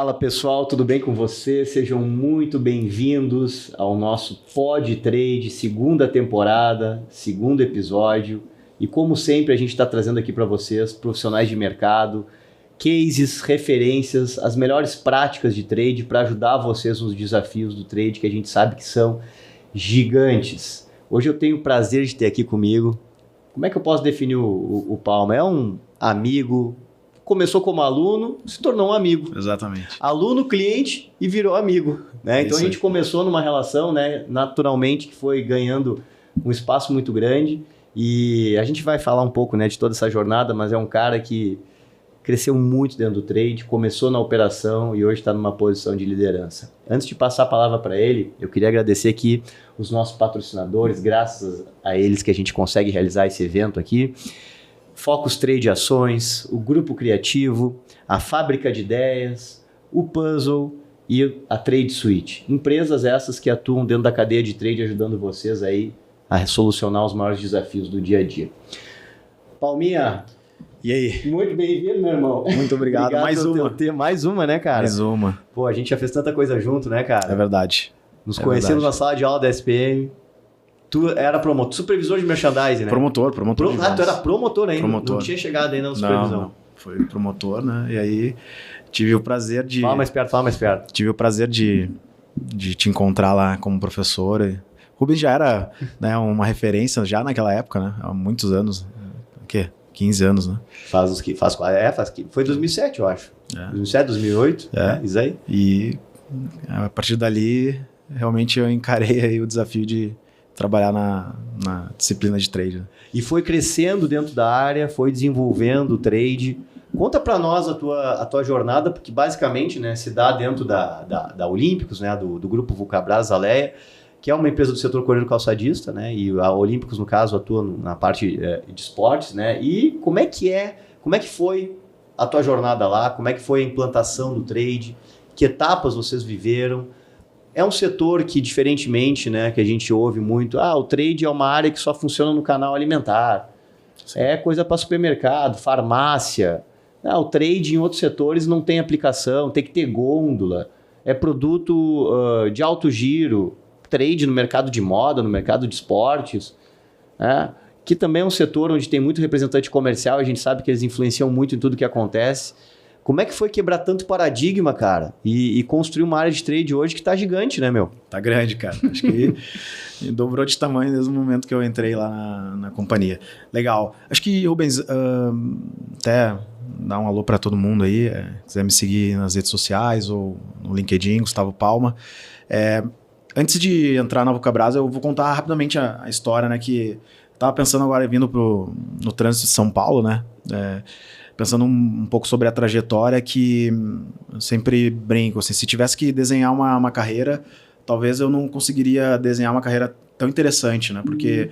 Fala pessoal, tudo bem com vocês? Sejam muito bem-vindos ao nosso Pod Trade, segunda temporada, segundo episódio. E como sempre a gente está trazendo aqui para vocês profissionais de mercado, cases, referências, as melhores práticas de trade para ajudar vocês nos desafios do trade que a gente sabe que são gigantes. Hoje eu tenho o prazer de ter aqui comigo, como é que eu posso definir o Palma? É um amigo, começou como aluno, se tornou um amigo. Exatamente. Aluno, cliente e virou amigo. Né? Então a gente começou numa relação, né, naturalmente, que foi ganhando um espaço muito grande. E a gente vai falar um pouco, né, de toda essa jornada, mas é um cara que cresceu muito dentro do trade, começou na operação e hoje está numa posição de liderança. Antes de passar a palavra para ele, eu queria agradecer aqui os nossos patrocinadores, graças a eles que a gente consegue realizar esse evento aqui. Focus Trade Ações, o Grupo Criativo, a Fábrica de Ideias, o Puzzle e a Trade Suite. Empresas essas que atuam dentro da cadeia de trade, ajudando vocês aí a solucionar os maiores desafios do dia a dia. Palminha, e aí? Muito bem-vindo, meu irmão. Muito obrigado. Mais uma. Mais uma, né, cara? Mais uma. Pô, a gente já fez tanta coisa junto, né, cara? É verdade. Nos conhecemos na sala de aula da SPM. Tu era promotor, supervisor de merchandising, né? Promotor. Tu era promotor ainda. Promotor. Não tinha chegado ainda na supervisão. Não. Foi promotor, né? E aí tive o prazer de... Fala mais perto. Tive o prazer de te encontrar lá como professor. Rubens já era, né, uma referência já naquela época, né? Há muitos anos. O quê? 15 anos, né? Foi 2007, eu acho. 2007, 2008, isso aí. E a partir dali, realmente eu encarei aí o desafio de trabalhar na disciplina de trade. E foi crescendo dentro da área, foi desenvolvendo o trade. Conta para nós a tua jornada, porque basicamente, né, se dá dentro da Olímpicos, né, do grupo Vulcabras Aleia, que é uma empresa do setor coreano calçadista, né? E a Olímpicos, no caso, atua na parte de esportes, né? E como é que foi a tua jornada lá? Como é que foi a implantação do trade? Que etapas vocês viveram? É um setor que, diferentemente, né, que a gente ouve muito, o trade é uma área que só funciona no canal alimentar. Sim. É coisa para supermercado, farmácia. O trade em outros setores não tem aplicação, tem que ter gôndola. É produto de alto giro. Trade no mercado de moda, no mercado de esportes, que também é um setor onde tem muito representante comercial, a gente sabe que eles influenciam muito em tudo que acontece. Como é que foi quebrar tanto paradigma, cara, e construir uma área de trade hoje que tá gigante, né, meu? Tá grande, cara. Acho que dobrou de tamanho desde o momento que eu entrei lá na companhia. Legal. Acho que, Rubens, até dar um alô para todo mundo aí, quiser me seguir nas redes sociais ou no LinkedIn, Gustavo Palma. Antes de entrar na Vulcabras, eu vou contar rapidamente a história, né? Que eu estava pensando agora, vindo no trânsito de São Paulo, né? Pensando um pouco sobre a trajetória, que eu sempre brinco, assim, se tivesse que desenhar uma carreira, talvez eu não conseguiria desenhar uma carreira tão interessante, né? Porque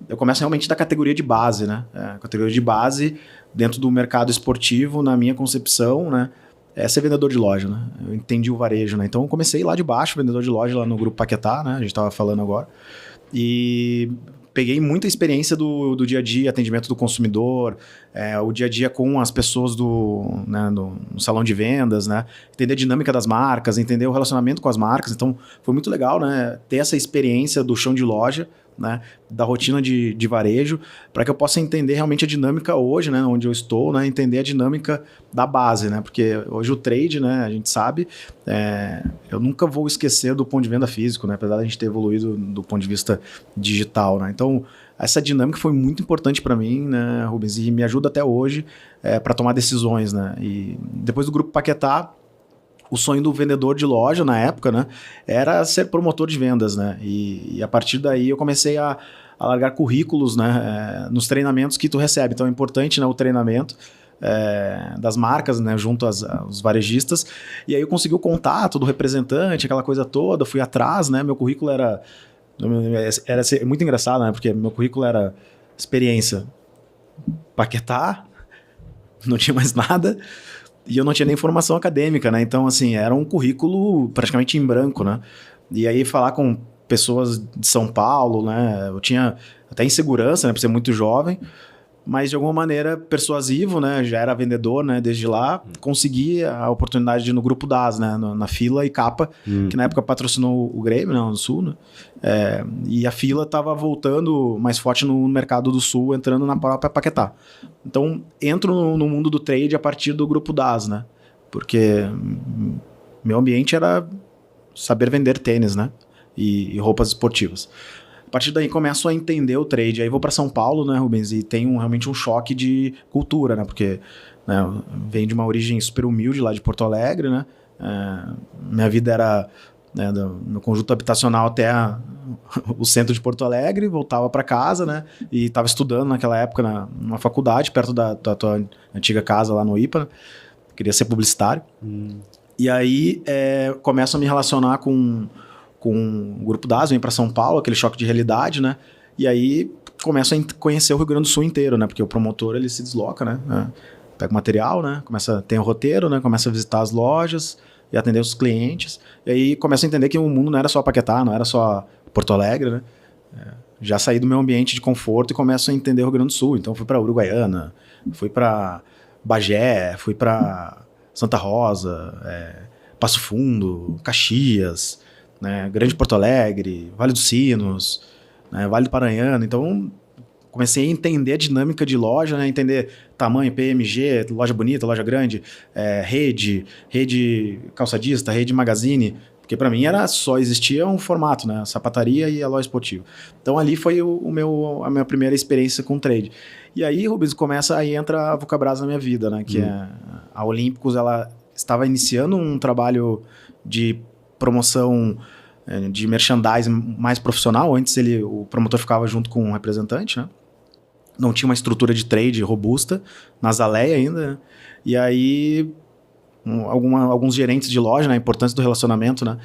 eu começo realmente da categoria de base, né? Categoria de base dentro do mercado esportivo, na minha concepção, né? É ser vendedor de loja, né? Eu entendi o varejo, né? Então eu comecei lá de baixo, vendedor de loja lá no Grupo Paquetá, né? A gente estava falando agora. E peguei muita experiência do dia a dia, atendimento do consumidor, o dia a dia com as pessoas no salão de vendas, né? Entender a dinâmica das marcas, entender o relacionamento com as marcas. Então foi muito legal, né? Ter essa experiência do chão de loja, né, da rotina de varejo, para que eu possa entender realmente a dinâmica hoje, né, onde eu estou, né, entender a dinâmica da base, né, porque hoje o trade, né, a gente sabe, eu nunca vou esquecer do ponto de venda físico, né, apesar da gente ter evoluído do ponto de vista digital, né, então essa dinâmica foi muito importante para mim, né, Rubens, e me ajuda até hoje para tomar decisões, né, e depois do Grupo Paquetá, o sonho do vendedor de loja na época, né, era ser promotor de vendas, né, e a partir daí eu comecei a largar currículos, né, nos treinamentos que tu recebe. Então é importante, né, o treinamento das marcas, né, junto aos varejistas, e aí eu consegui o contato do representante, aquela coisa toda, fui atrás, né, meu currículo era muito engraçado, né, porque meu currículo era experiência Paquetá, não tinha mais nada, e eu não tinha nem formação acadêmica, né? Então, assim, era um currículo praticamente em branco, né? E aí falar com pessoas de São Paulo, né? Eu tinha até insegurança, né? Por ser muito jovem, mas de alguma maneira persuasivo, né? Já era vendedor, né? Desde lá, consegui a oportunidade de ir no Grupo DAS, né? Na Fila e Capa, que na época patrocinou o Grêmio, né? No Sul, né? E a Fila estava voltando mais forte no mercado do Sul, entrando na própria Paquetá. Então, entro no mundo do trade a partir do Grupo DAS, né? Porque meu ambiente era saber vender tênis, né? E roupas esportivas. A partir daí começo a entender o trade. Aí vou para São Paulo, né, Rubens? E tenho realmente um choque de cultura, né? Porque venho de uma origem super humilde lá de Porto Alegre, né? Minha vida era no conjunto habitacional até o centro de Porto Alegre, voltava para casa, né? E estava estudando naquela época numa faculdade, perto da tua antiga casa lá no IPA. Né? Queria ser publicitário. E aí começo a me relacionar com o Grupo DAS, vem para São Paulo, aquele choque de realidade, né? E aí começo a conhecer o Rio Grande do Sul inteiro, né? Porque o promotor, ele se desloca, né? Pega o material, né? Tem o roteiro, né? Começa a visitar as lojas e atender os clientes. E aí começo a entender que o mundo não era só Paquetá, não era só Porto Alegre, né? Já saí do meu ambiente de conforto e começo a entender o Rio Grande do Sul. Então fui para Uruguaiana, fui para Bagé, fui para Santa Rosa, Passo Fundo, Caxias, né, Grande Porto Alegre, Vale dos Sinos, né, Vale do Paranhana. Então comecei a entender a dinâmica de loja, né, entender tamanho, PMG, loja bonita, loja grande, rede calçadista, rede magazine, porque para mim só existia um formato, né, a sapataria e a loja esportiva. Então ali foi a minha primeira experiência com trade. E aí, Rubens, aí entra a Vulcabras na minha vida, né, que a Olímpicos, ela estava iniciando um trabalho de promoção de merchandising mais profissional. Antes o promotor ficava junto com um representante, né? Não tinha uma estrutura de trade robusta, na Azaleia ainda, né? E aí alguns gerentes de loja, né? A importância do relacionamento, né?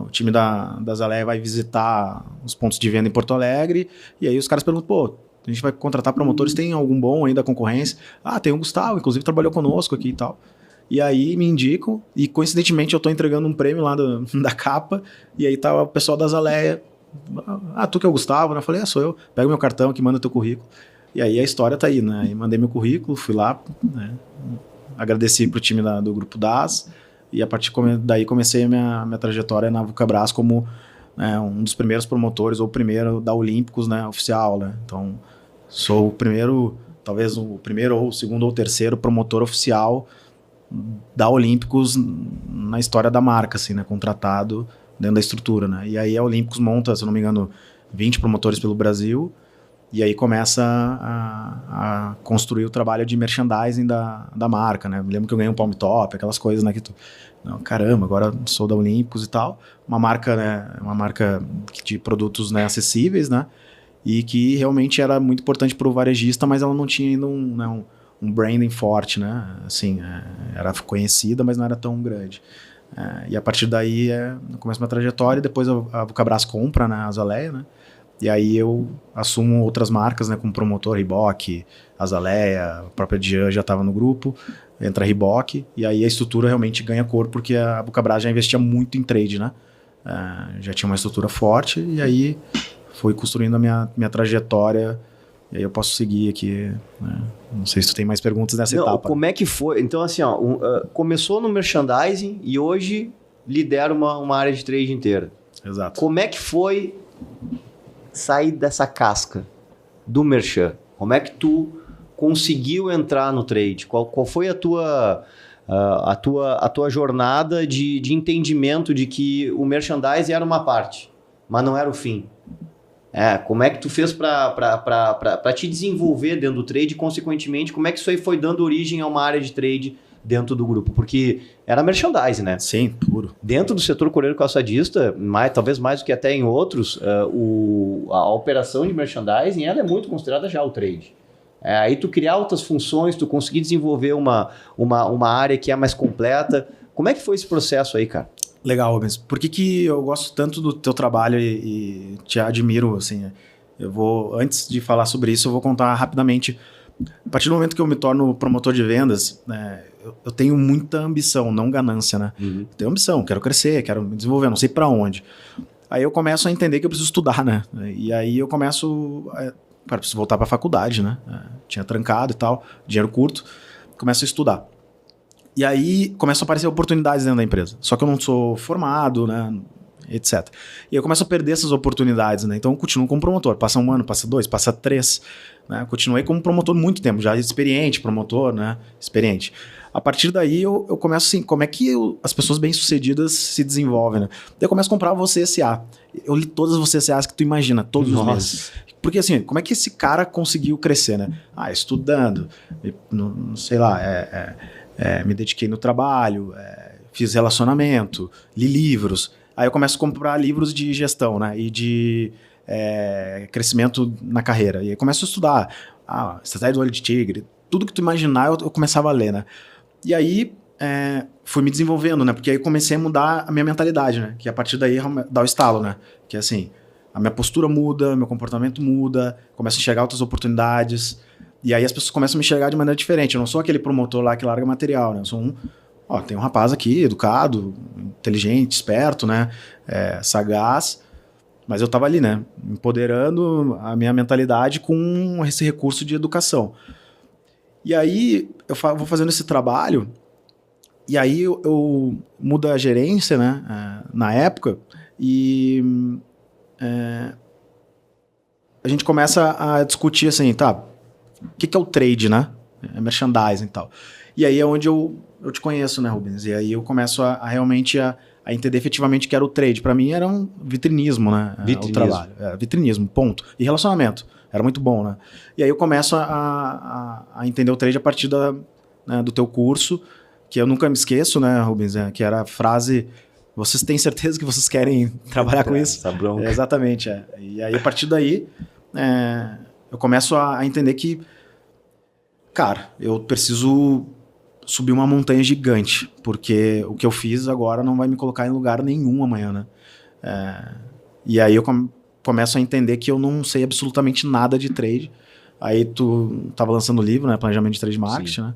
O time da Azaleia vai visitar os pontos de venda em Porto Alegre, e aí os caras perguntam, pô, a gente vai contratar promotores, tem algum bom aí da concorrência? Tem o Gustavo, inclusive trabalhou conosco aqui e tal. E aí me indicam, e coincidentemente eu tô entregando um prêmio lá da Capa, e aí tá o pessoal da Azaleia. Tu que é o Gustavo? Eu falei, sou eu. Pega meu cartão aqui, manda teu currículo. E aí a história tá aí, né? E mandei meu currículo, fui lá, né? Agradeci pro time do Grupo DAS, e a partir daí comecei a minha trajetória na Vulcabras como um dos primeiros promotores, ou o primeiro da Olímpicos, né? Oficial, né? Então, sou o primeiro, talvez o primeiro, ou o segundo, ou o terceiro promotor oficial da Olímpicos na história da marca, assim, né? Contratado dentro da estrutura, né? E aí a Olímpicos monta, se eu não me engano, 20 promotores pelo Brasil, e aí começa a construir o trabalho de merchandising da marca, né? Me lembro que eu ganhei um Palm Top, aquelas coisas, né? Caramba, agora sou da Olímpicos e tal. Uma marca, né? Uma marca de produtos, né, acessíveis, né? E que realmente era muito importante para o varejista, mas ela não tinha ainda um branding forte, né? Assim, era conhecida, mas não era tão grande. E a partir daí começa minha trajetória, e depois a Vulcabras compra, né, a Azaleia, né? E aí eu assumo outras marcas, né, como promotor, Reebok, Azaleia, a própria Dian já estava no grupo, entra a Reebok, e aí a estrutura realmente ganha cor, porque a Vulcabras já investia muito em trade, né? Já tinha uma estrutura forte, e aí fui construindo a minha trajetória. E aí eu posso seguir aqui, né? Não sei se tu tem mais perguntas nessa etapa. Como é que foi? Então, assim, começou no merchandising e hoje lidera uma área de trade inteira. Exato. Como é que foi sair dessa casca do merchan? Como é que tu conseguiu entrar no trade? Qual foi a tua jornada de entendimento de que o merchandising era uma parte, mas não era o fim? Como é que tu fez para te desenvolver dentro do trade e, consequentemente, como é que isso aí foi dando origem a uma área de trade dentro do grupo? Porque era merchandising, né? Sim, puro. Dentro do setor coleiro calçadista, talvez mais do que até em outros, a operação de merchandising ela é muito considerada já o trade. Aí tu criar outras funções, tu conseguir desenvolver uma área que é mais completa. Como é que foi esse processo aí, cara? Legal, Rubens. Por que eu gosto tanto do teu trabalho e te admiro, assim? Antes de falar sobre isso, eu vou contar rapidamente. A partir do momento que eu me torno promotor de vendas, né, eu tenho muita ambição, não ganância, né? Uhum. Eu tenho ambição, quero crescer, quero me desenvolver, não sei para onde. Aí eu começo a entender que eu preciso estudar, né? E aí eu começo cara, preciso voltar para a faculdade, né? Tinha trancado e tal, dinheiro curto, começo a estudar. E aí começam a aparecer oportunidades dentro da empresa. Só que eu não sou formado, né? Etc. E eu começo a perder essas oportunidades, né? Então eu continuo como promotor. Passa 1 ano, passa 2, passa 3. Né? Continuei como promotor muito tempo, já experiente, promotor, né? Experiente. A partir daí eu começo assim, como é que as pessoas bem-sucedidas se desenvolvem, né? Daí eu começo a comprar você SA. Eu li todas as você SAs que tu imagina, todos os meses. Porque assim, como é que esse cara conseguiu crescer, né? Estudando, não sei lá, me dediquei no trabalho, fiz relacionamento, li livros. Aí eu começo a comprar livros de gestão, né? E de crescimento na carreira. E aí começo a estudar. Estratégia do olho de tigre. Tudo que tu imaginar, eu começava a ler, né? E aí fui me desenvolvendo, né? Porque aí comecei a mudar a minha mentalidade, né? Que a partir daí dá o estalo, né? Que é assim, a minha postura muda, meu comportamento muda, começo a enxergar outras oportunidades. E aí as pessoas começam a me enxergar de maneira diferente. Eu não sou aquele promotor lá que larga material, né? Eu sou tem um rapaz aqui, educado, inteligente, esperto, né? Sagaz. Mas eu estava ali, né? Empoderando a minha mentalidade com esse recurso de educação. E aí eu vou fazendo esse trabalho, e aí eu mudo a gerência, né? Na época, e a gente começa a discutir assim, tá? O que é o trade, né? Merchandising e tal. E aí é onde eu te conheço, né, Rubens? E aí eu começo a realmente a entender efetivamente o que era o trade. Para mim era um vitrinismo, né? O trabalho. Vitrinismo, ponto. E relacionamento. Era muito bom, né? E aí eu começo a entender o trade a partir do teu curso, que eu nunca me esqueço, né, Rubens? Que era a frase: vocês têm certeza que vocês querem trabalhar com isso? Essa bronca. Exatamente. E aí a partir daí eu começo a entender que, cara, eu preciso subir uma montanha gigante, porque o que eu fiz agora não vai me colocar em lugar nenhum amanhã, né? E aí eu começo a entender que eu não sei absolutamente nada de trade. Aí tu estava lançando o livro, né? Planejamento de Trade Marketing, né?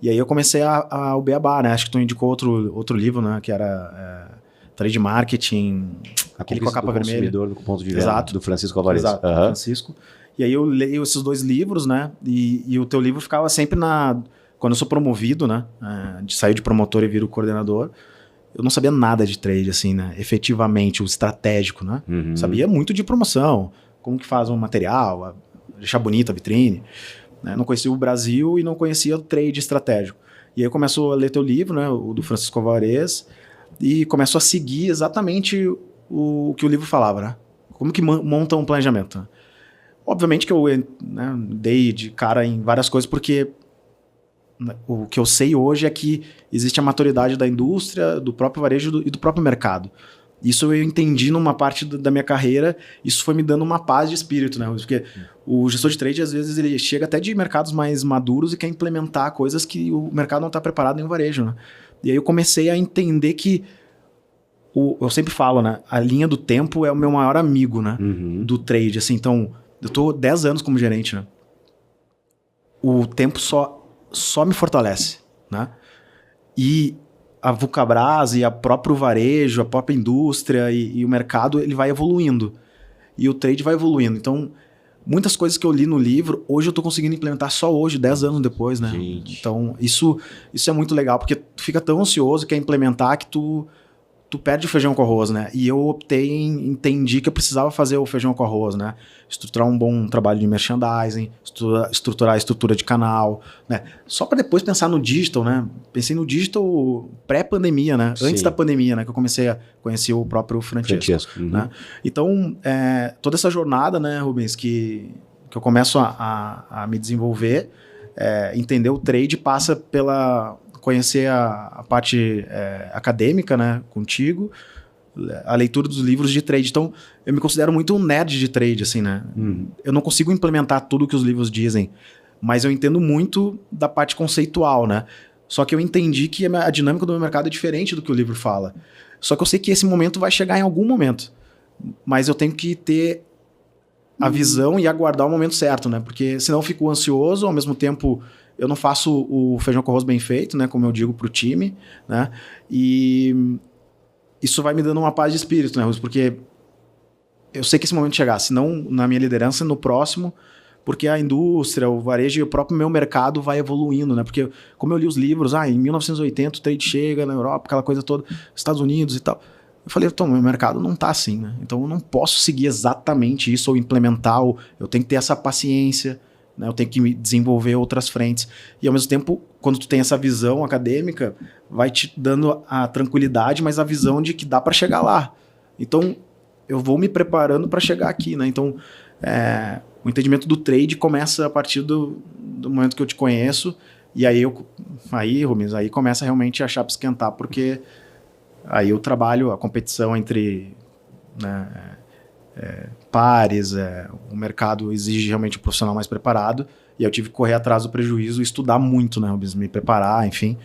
E aí eu comecei o beabá, né? Acho que tu indicou outro livro, né? Que era Trade Marketing, aquele com a capa vermelha. Do ponto de vista. Exato. Do Francisco Alvarez. Exato, Francisco. E aí eu leio esses 2 livros, né? E o teu livro ficava sempre quando eu sou promovido, né? De sair de promotor e viro coordenador, eu não sabia nada de trade, assim, né? Efetivamente, o estratégico, né? Uhum. Sabia muito de promoção, como que faz um material, deixar bonita a vitrine. Né? Não conhecia o Brasil e não conhecia o trade estratégico. E aí eu começo a ler teu livro, né? O do Francisco Alvarez, e começo a seguir exatamente o que o livro falava, né? Como que monta um planejamento. Né? Obviamente que eu dei de cara em várias coisas, porque o que eu sei hoje é que existe a maturidade da indústria, do próprio varejo e do próprio mercado. Isso eu entendi numa parte da minha carreira, isso foi me dando uma paz de espírito, né? Porque o gestor de trade, às vezes, ele chega até de mercados mais maduros e quer implementar coisas que o mercado não está preparado em varejo, né? E aí eu comecei a entender que, eu sempre falo, né? A linha do tempo é o meu maior amigo, né? Uhum. Do trade, assim. Então, eu tô 10 anos como gerente, né? O tempo só me fortalece, né? E a Vulcabras e a próprio varejo, a própria indústria e o mercado, ele vai evoluindo. E o trade vai evoluindo. Então, muitas coisas que eu li no livro, hoje eu tô conseguindo implementar só hoje, 10 anos depois, né? Gente. Então, isso é muito legal, porque tu fica tão ansioso, quer implementar, que tu perde o feijão com arroz, né? E eu entendi que eu precisava fazer o feijão com arroz, né? Estruturar um bom trabalho de merchandising, estruturar a estrutura de canal, né? Só para depois pensar no digital, né? Pensei no digital pré-pandemia, né? Sim. Antes da pandemia, né? Que eu comecei a conhecer o próprio Francesco. Uhum. Né? Então, toda essa jornada, né, Rubens, que eu começo a me desenvolver, entender o trade passa pela conhecer a parte acadêmica, né, contigo, a leitura dos livros de trade. Então, eu me considero muito um nerd de trade, assim, né? Eu não consigo implementar tudo que os livros dizem, mas eu entendo muito da parte conceitual, né? Só que eu entendi que a dinâmica do meu mercado é diferente do que o livro fala. Só que eu sei que esse momento vai chegar em algum momento. Mas eu tenho que ter a visão e aguardar o momento certo, né? Porque senão eu fico ansioso, ao mesmo tempo eu não faço o feijão com arroz bem feito, né? Como eu digo pro time, né? E isso vai me dando uma paz de espírito, né, Russo? Porque eu sei que esse momento chegar, senão na minha liderança, no próximo, porque a indústria, o varejo e o próprio meu mercado vai evoluindo, né? Porque como eu li os livros, em 1980 o trade chega na Europa, aquela coisa toda, Estados Unidos e tal. Eu falei, então, meu mercado não tá assim, né? Então eu não posso seguir exatamente isso ou implementar, eu tenho que ter essa paciência, né? Eu tenho que me desenvolver outras frentes. E ao mesmo tempo, quando tu tem essa visão acadêmica, vai te dando a tranquilidade, mas a visão de que dá para chegar lá. Então, eu vou me preparando para chegar aqui, né? Então, o entendimento do trade começa a partir do momento que eu te conheço, e aí, Rubens, aí começa realmente a chapa esquentar, porque aí eu trabalho a competição entre, né, pares, o mercado exige realmente um profissional mais preparado, e eu tive que correr atrás do prejuízo e estudar muito, né, Rubens, me preparar, enfim.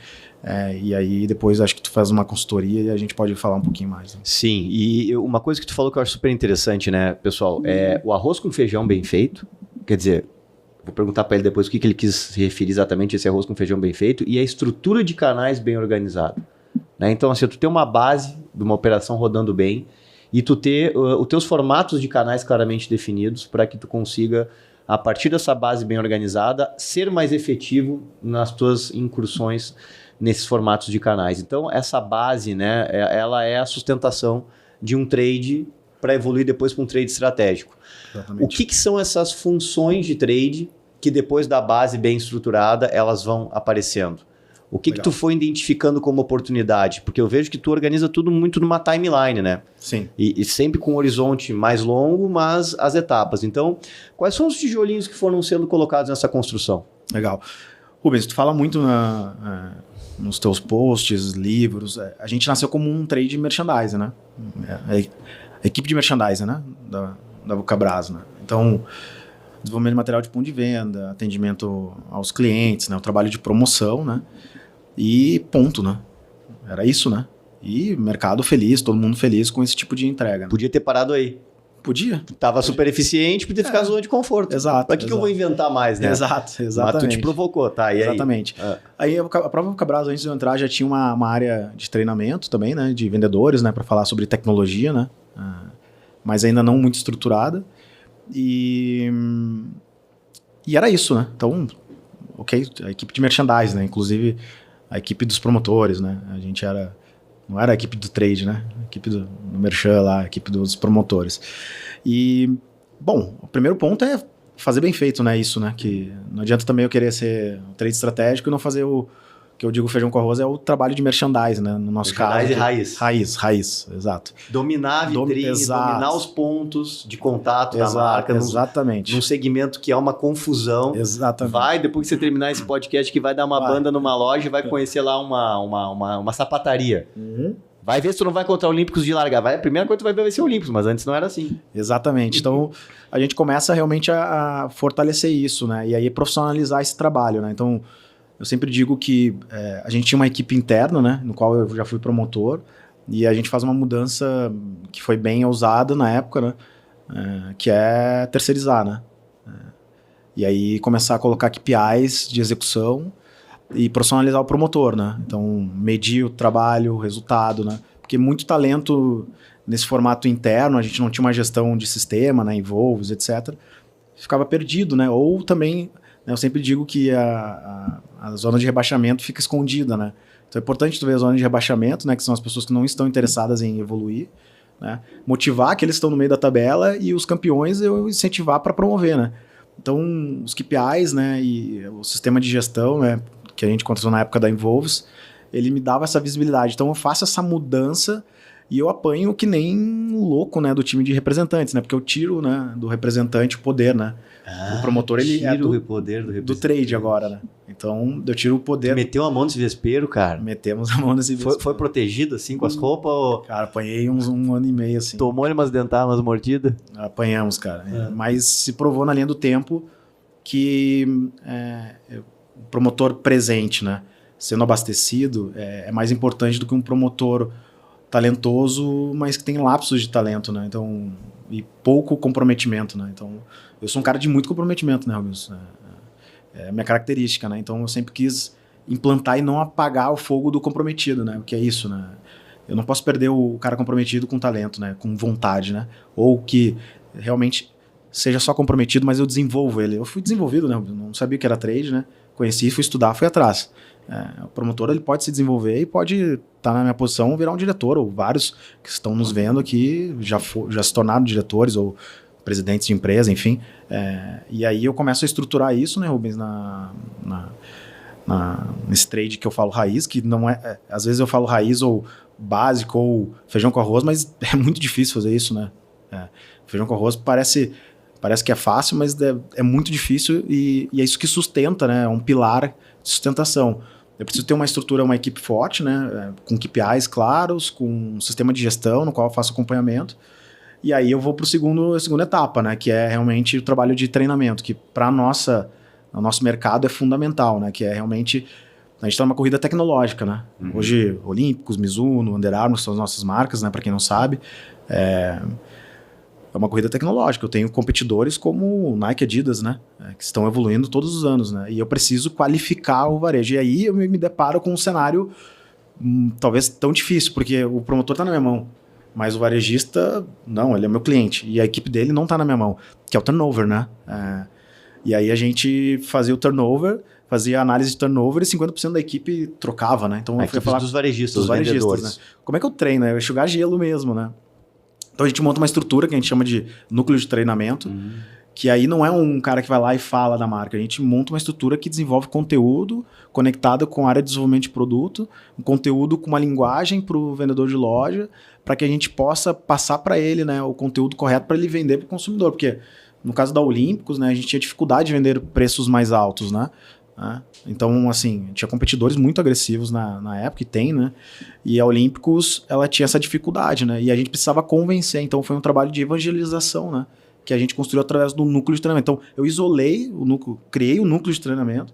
E aí depois acho que tu faz uma consultoria e a gente pode falar um pouquinho mais. Né? Sim, e uma coisa que tu falou que eu acho super interessante, né, pessoal, o arroz com feijão bem feito, quer dizer, vou perguntar para ele depois o que ele quis se referir exatamente a esse arroz com feijão bem feito, e a estrutura de canais bem organizada. Né? Então, assim, tu ter uma base de uma operação rodando bem e tu ter os teus formatos de canais claramente definidos para que tu consiga, a partir dessa base bem organizada, ser mais efetivo nas tuas incursões nesses formatos de canais. Então, essa base, né, ela é a sustentação de um trade para evoluir depois para um trade estratégico. Exatamente. O que são essas funções de trade que depois da base bem estruturada, elas vão aparecendo? O que tu foi identificando como oportunidade? Porque eu vejo que tu organiza tudo muito numa timeline, né? Sim. E sempre com um horizonte mais longo, mas as etapas. Então, quais são os tijolinhos que foram sendo colocados nessa construção? Legal. Rubens, tu fala muito nos teus posts, livros. A gente nasceu como um trade merchandising, né? A equipe de merchandising, né? Da Vulcabras, né? Então, desenvolvimento de material de ponto de venda, atendimento aos clientes, né? O trabalho de promoção, né? E ponto, né? Era isso, né? E mercado feliz, todo mundo feliz com esse tipo de entrega. Né? Podia ter parado aí. Podia. Tava super eficiente, podia ficar na zona de conforto. Exato. Pra que eu vou inventar mais, né? Exatamente. Mas tu te provocou, tá? E exatamente. Aí a própria Vulcabras, antes de eu entrar, já tinha uma área de treinamento também, né? De vendedores, né? Para falar sobre tecnologia, né? Mas ainda não muito estruturada. E era isso, né? Então, ok, a equipe de merchandising, né? Inclusive a equipe dos promotores, né? A gente não era a equipe do trade, né? A equipe do merchan lá, a equipe dos promotores. E, bom, o primeiro ponto é fazer bem feito, né? Isso, né? Que não adianta também eu querer ser um trade estratégico e não fazer o que eu digo feijão com arroz, é o trabalho de merchandising, né? No nosso caso. Raiz, exato. Dominar a vitrine, dominar os pontos de contato da marca. Exatamente. Num segmento que é uma confusão. Exatamente. Depois que você terminar esse podcast, que vai dar uma banda numa loja e vai conhecer lá uma sapataria. Uhum. Vai ver se tu não vai encontrar Olímpicos de largar. A primeira coisa que tu vai ver vai ser Olímpicos, mas antes não era assim. Exatamente. Então, a gente começa realmente a fortalecer isso, né? E aí profissionalizar esse trabalho, né? Então, eu sempre digo que a gente tinha uma equipe interna, né, no qual eu já fui promotor, e a gente faz uma mudança que foi bem ousada na época, né, que é terceirizar, né? E aí começar a colocar KPIs de execução e profissionalizar o promotor, né? Então, medir o trabalho, o resultado, né? Porque muito talento nesse formato interno, a gente não tinha uma gestão de sistema, né, envolves, etc. Ficava perdido, né? Ou também... Eu sempre digo que a zona de rebaixamento fica escondida, né? Então é importante tu ver a zona de rebaixamento, né? Que são as pessoas que não estão interessadas em evoluir, né? Motivar aqueles que estão no meio da tabela e os campeões eu incentivar para promover, né? Então os KPIs, né? E o sistema de gestão, né? Que a gente contratou na época da Involves, ele me dava essa visibilidade. Então eu faço essa mudança e eu apanho que nem louco, né? Do time de representantes, né? Porque eu tiro, né? Do representante o poder, né? O promotor, ele é do trade agora, né? Então, eu tiro o poder... Tu meteu a mão nesse vespeiro, cara? Metemos a mão nesse vespeiro. Foi protegido, assim, com as roupas? Ou... Cara, apanhei um ano e meio, assim. Tomou-lhe umas dentadas, umas mordidas? Apanhamos, cara. Mas se provou na linha do tempo que o promotor presente, né? Sendo abastecido, é mais importante do que um promotor talentoso, mas que tem lapsos de talento, né? Então, e pouco comprometimento, né? Então, eu sou um cara de muito comprometimento, né, Rubens? É a minha característica, né? Então, eu sempre quis implantar e não apagar o fogo do comprometido, né? O que é isso, né? Eu não posso perder o cara comprometido com talento, né? Com vontade, né? Ou que realmente seja só comprometido, mas eu desenvolvo ele. Eu fui desenvolvido, né? Eu não sabia o que era trade, né? Conheci, fui estudar, fui atrás. O promotor ele pode se desenvolver e pode estar na minha posição, virar um diretor, ou vários que estão nos vendo aqui já se tornaram diretores ou presidentes de empresa, enfim. E aí eu começo a estruturar isso, né, Rubens, nesse trade que eu falo raiz, que não é... Às vezes eu falo raiz ou básico ou feijão com arroz, mas é muito difícil fazer isso, né? Feijão com arroz parece que é fácil, mas é muito difícil e é isso que sustenta, né? É um pilar de sustentação. Eu preciso ter uma estrutura, uma equipe forte, né? Com KPIs claros, com um sistema de gestão no qual eu faço acompanhamento. E aí eu vou para a segunda etapa, né? Que é realmente o trabalho de treinamento, que para o nosso mercado é fundamental, né? Que é realmente... A gente está numa corrida tecnológica, né? Hoje, Olímpicos, Mizuno, Under Armour são as nossas marcas, né? Para quem não sabe. É uma corrida tecnológica. Eu tenho competidores como Nike, Adidas, né? Que estão evoluindo todos os anos, né? E eu preciso qualificar o varejo. E aí eu me deparo com um cenário talvez tão difícil, porque o promotor está na minha mão, mas o varejista, não, ele é meu cliente. E a equipe dele não está na minha mão, que é o turnover, né? E aí a gente fazia o turnover, fazia a análise de turnover e 50% da equipe trocava, né? Então eu fui falar dos varejistas, dos vendedores. Né? Como é que eu treino? Eu enxugar gelo mesmo, né? Então a gente monta uma estrutura que a gente chama de núcleo de treinamento, que aí não é um cara que vai lá e fala da marca. A gente monta uma estrutura que desenvolve conteúdo conectado com a área de desenvolvimento de produto, um conteúdo com uma linguagem para o vendedor de loja, para que a gente possa passar para ele, né, o conteúdo correto para ele vender para o consumidor. Porque no caso da Olímpicos, né, a gente tinha dificuldade de vender preços mais altos, né? Então, assim, tinha competidores muito agressivos na época, e tem, né? E a Olímpicos, ela tinha essa dificuldade, né? E a gente precisava convencer, então foi um trabalho de evangelização, né? Que a gente construiu através do núcleo de treinamento. Então, eu isolei o núcleo, criei o núcleo de treinamento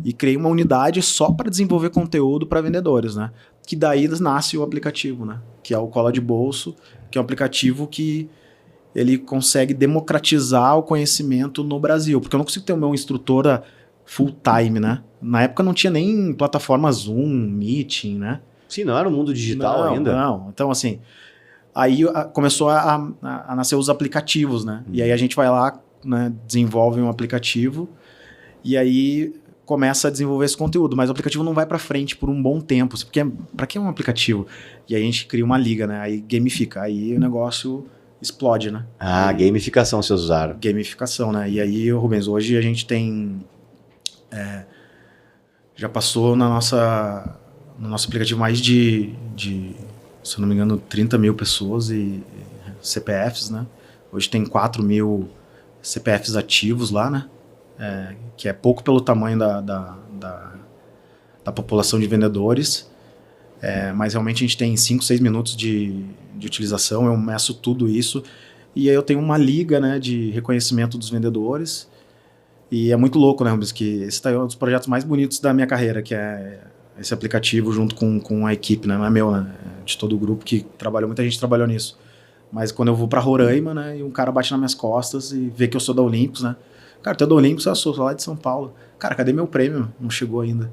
e criei uma unidade só para desenvolver conteúdo para vendedores, né? Que daí nasce o aplicativo, né? Que é o Cola de Bolso, que é um aplicativo que ele consegue democratizar o conhecimento no Brasil. Porque eu não consigo ter o meu instrutor full time, né? Na época não tinha nem plataforma Zoom, Meeting, né? Sim, não era o mundo digital ainda. Não, então assim, aí começou a nascer os aplicativos, né? E aí a gente vai lá, né, desenvolve um aplicativo e aí começa a desenvolver esse conteúdo, mas o aplicativo não vai para frente por um bom tempo, porque para que é um aplicativo? E aí a gente cria uma liga, né? Aí gamifica, aí o negócio explode, né? Gamificação vocês usaram. Gamificação, né? E aí, Rubens, hoje a gente tem... já passou no nosso aplicativo mais de, se eu não me engano, 30 mil pessoas e CPFs, né? Hoje tem 4 mil CPFs ativos lá, né? Que é pouco pelo tamanho da população de vendedores, mas realmente a gente tem 5, 6 minutos de utilização, eu meço tudo isso, e aí eu tenho uma liga, né, de reconhecimento dos vendedores. E é muito louco, né, Rubens, que esse é um dos projetos mais bonitos da minha carreira, que é esse aplicativo junto com a equipe, né? Não é meu, né? É de todo o grupo que trabalhou, muita gente trabalhou nisso. Mas quando eu vou para Roraima, né, e um cara bate nas minhas costas e vê que eu sou da Olímpicos, né? Cara, tu é da Olímpicos? Eu sou lá de São Paulo. Cara, cadê meu prêmio? Não chegou ainda.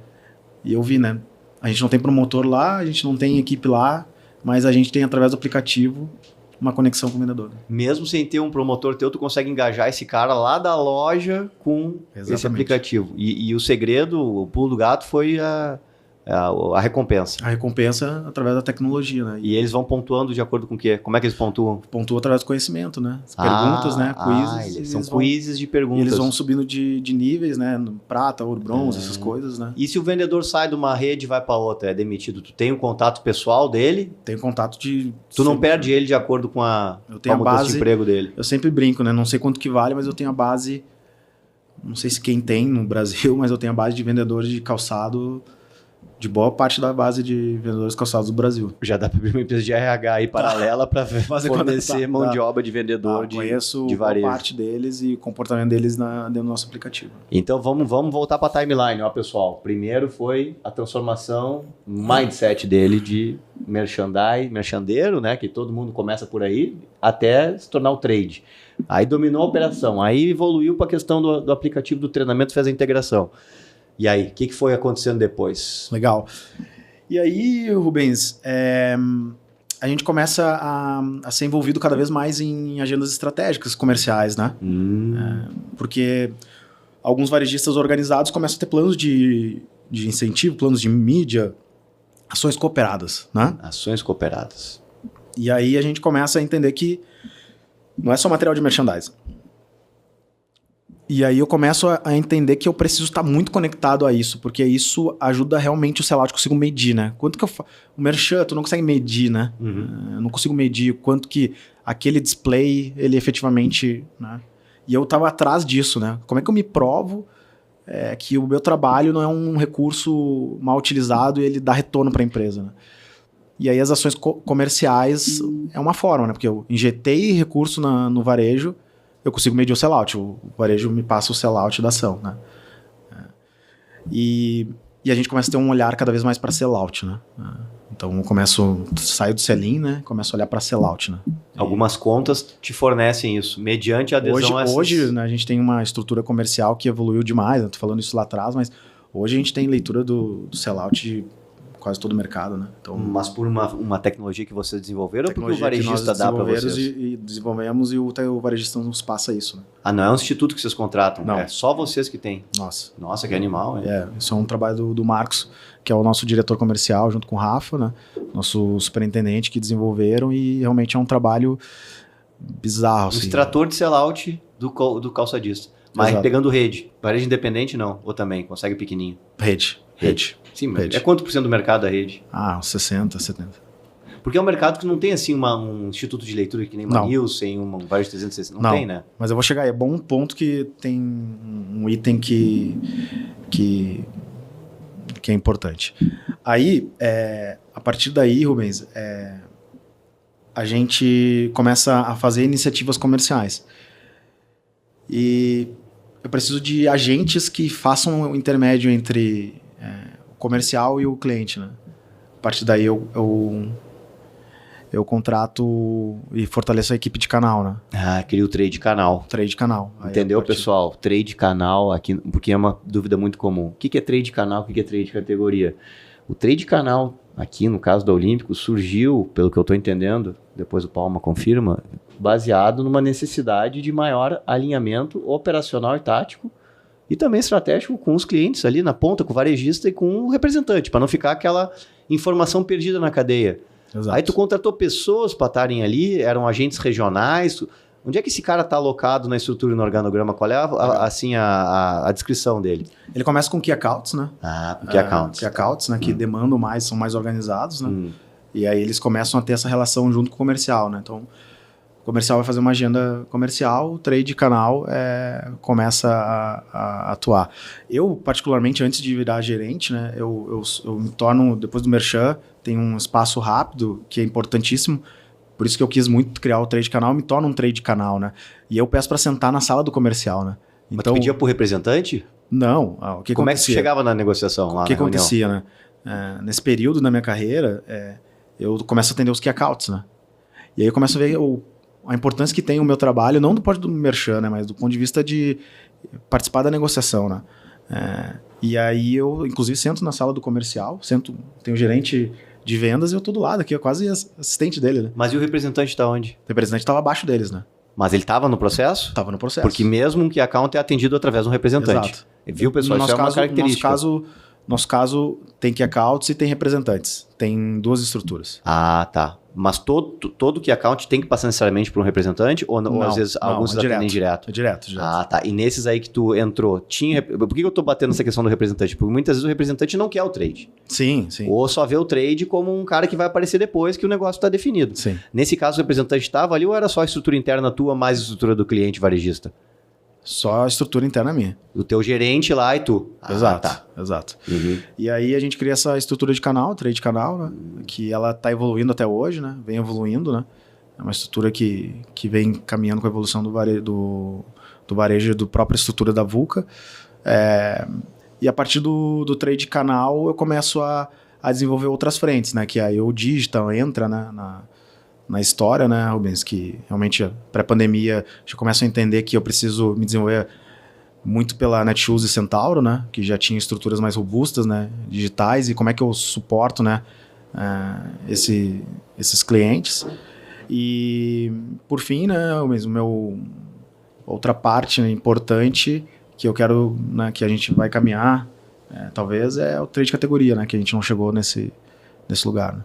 E eu vi, né? A gente não tem promotor lá, a gente não tem equipe lá, mas a gente tem, através do aplicativo, uma conexão com o vendedor. Mesmo sem ter um promotor teu, tu consegue engajar esse cara lá da loja com esse aplicativo. E o segredo, o pulo do gato foi a recompensa. A recompensa através da tecnologia, né? E eles vão pontuando de acordo com o quê? Como é que eles pontuam? Pontuam através do conhecimento, né? As perguntas, né? Quizzes. São quizzes de perguntas. E eles vão subindo de níveis, né? Prata, ouro, bronze, essas coisas, né? E se o vendedor sai de uma rede e vai para outra, é demitido? Tu tem um contato pessoal dele? Tem contato de... Tu não perde ele de acordo com a mudança de emprego dele? Eu sempre brinco, né? Não sei quanto que vale, mas eu tenho a base... Não sei se quem tem no Brasil, mas eu tenho a base de vendedores de calçado... de boa parte da base de vendedores calçados do Brasil. Já dá para abrir uma empresa de RH aí paralela para fornecer mão de obra de vendedor de varejo. Conheço boa parte deles e o comportamento deles dentro do nosso aplicativo. Então vamos voltar para a timeline, ó, pessoal. Primeiro foi a transformação mindset dele de merchandeiro, né, que todo mundo começa por aí, até se tornar o trade. Aí dominou a operação, aí evoluiu para a questão do aplicativo do treinamento, fez a integração. E aí, o que foi acontecendo depois? Legal. E aí, Rubens, a gente começa a ser envolvido cada vez mais em agendas estratégicas comerciais, né? Porque alguns varejistas organizados começam a ter planos de incentivo, planos de mídia, ações cooperadas, né? Ações cooperadas. E aí a gente começa a entender que não é só material de merchandising. E aí eu começo a entender que eu preciso estar muito conectado a isso, porque isso ajuda realmente o sellout, consigo medir, né? Quanto que o merchan, tu não consegue medir, né? Eu não consigo medir quanto que aquele display, ele efetivamente, né? E eu tava atrás disso, né? Como é que eu me provo que o meu trabalho não é um recurso mal utilizado e ele dá retorno para a empresa, né? E aí as ações comerciais é uma forma, né? Porque eu injetei recurso no varejo, eu consigo medir o sellout. O varejo me passa o sellout da ação, né? E a gente começa a ter um olhar cada vez mais para sellout, né? Então eu saio do sell-in, né? Começo a olhar para sellout, né? Algumas contas te fornecem isso, mediante a adesão a essas... Hoje, né, a gente tem uma estrutura comercial que evoluiu demais, né? Tô falando isso lá atrás, mas hoje a gente tem leitura do sellout de quase todo o mercado, né? Então, mas por uma tecnologia que vocês desenvolveram ou porque o varejista dá para vocês? E desenvolvemos e o varejista nos passa isso, né? Não é um instituto que vocês contratam? Não. É só vocês que têm? Nossa, que animal, hein? Isso é um trabalho do Marcos, que é o nosso diretor comercial, junto com o Rafa, né? Nosso superintendente, que desenvolveram, e realmente é um trabalho bizarro. Um extrator de sellout do calçadista. Mas Exato. pegando rede. Varejo independente não? Ou também? Consegue pequenininho? Rede. Sim, mas Rede. é quanto por cento do mercado a rede? Uns 60, 70. Porque é um mercado que não tem assim um instituto de leitura que nem uma Nielsen, um Varejo 360. Não tem, né? Mas eu vou chegar aí. É bom ponto que tem um item que é importante. Aí, a partir daí, Rubens, a gente começa a fazer iniciativas comerciais. E eu preciso de agentes que façam o intermédio entre o comercial e o cliente, né? A partir daí eu contrato e fortaleço a equipe de canal, né? Cria o trade canal. Trade canal. Entendeu, pessoal? Trade canal, aqui, porque é uma dúvida muito comum. O que é trade canal, o que é trade categoria? O trade canal, aqui no caso da Olímpico, surgiu, pelo que eu estou entendendo, depois o Palma confirma, baseado numa necessidade de maior alinhamento operacional e tático e também estratégico com os clientes ali na ponta, com o varejista e com o representante, para não ficar aquela informação perdida na cadeia. Exato. Aí tu contratou pessoas para estarem ali, eram agentes regionais. Onde é que esse cara está alocado na estrutura e no organograma? Qual é a descrição dele? Ele começa com Key Accounts, né? Key Accounts. Key Accounts, né? Que demandam mais, são mais organizados, né? E aí eles começam a ter essa relação junto com o comercial, né? Então, o comercial vai fazer uma agenda comercial, o trade canal começa a atuar. Eu, particularmente, antes de virar gerente, né? Eu me torno, depois do merchan, tem um espaço rápido, que é importantíssimo. Por isso que eu quis muito criar o trade canal, me torna um trade canal, né? E eu peço para sentar na sala do comercial, né? Mas tu pedia pro representante? Não. Como é que você chegava na negociação lá na reunião? O que acontecia, né? Nesse período da minha carreira, eu começo a atender os key accounts, né? E aí eu começo a ver a importância que tem o meu trabalho, não do ponto do merchan, né? Mas do ponto de vista de participar da negociação, né? E aí eu, inclusive, sento na sala do comercial, tem o gerente de vendas e eu tô do lado aqui, eu quase assistente dele, né? Mas e o representante tá onde? O representante estava abaixo deles, né? Mas ele estava no processo? Estava no processo. Porque mesmo que a account é atendido através de um representante. Exato. Viu, pessoal? Isso é uma característica. Nosso caso tem key accounts e tem representantes. Tem duas estruturas. Tá. Mas todo key account tem que passar necessariamente por um representante? Ou às vezes alguns atendem direto? É direto. Tá. E nesses aí que tu entrou, por que eu tô batendo nessa questão do representante? Porque muitas vezes o representante não quer o trade. Sim. Ou só vê o trade como um cara que vai aparecer depois que o negócio está definido. Sim. Nesse caso, o representante estava ali ou era só a estrutura interna tua mais a estrutura do cliente varejista? Só a estrutura interna minha. O teu gerente lá e tu. Exato. Uhum. E aí a gente cria essa estrutura de canal, trade canal, né? Que ela está evoluindo até hoje, né? Vem evoluindo, né? É uma estrutura que vem caminhando com a evolução do varejo, do própria estrutura da VUCA. E a partir do trade canal eu começo a desenvolver outras frentes, né? Que aí o digital entra, né? Na história, né, Rubens, que realmente pré-pandemia já começo a entender que eu preciso me desenvolver muito pela Netshoes e Centauro, né, que já tinha estruturas mais robustas, né, digitais, e como é que eu suporto, né, esses clientes. E, por fim, né, outra parte, né, importante que eu quero, né, que a gente vai caminhar, talvez, é o trade de categoria, né, que a gente não chegou nesse lugar. Né?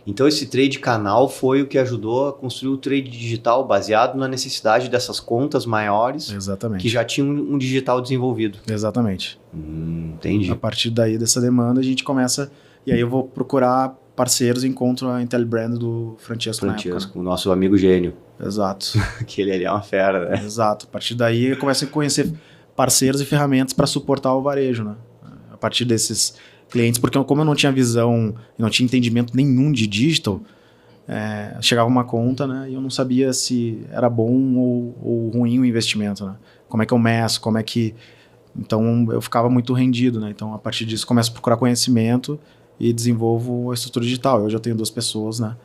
Então esse trade canal foi o que ajudou a construir o trade digital baseado na necessidade dessas contas maiores. Exatamente. Que já tinham um digital desenvolvido. Exatamente. Entendi. A partir daí dessa demanda a gente começa, e aí eu vou procurar parceiros e encontro a Intellibrand do Francesco, o nosso amigo gênio. Exato. Que ele é uma fera, né? Exato. A partir daí eu começo a conhecer parceiros e ferramentas para suportar o varejo, né? A partir desses clientes, porque como eu não tinha visão, não tinha entendimento nenhum de digital, chegava uma conta, né, e eu não sabia se era bom ou ruim o investimento, né? Como é que eu meço, então eu ficava muito rendido, né? Então a partir disso começo a procurar conhecimento e desenvolvo a estrutura digital. Eu já tenho 2 pessoas, né,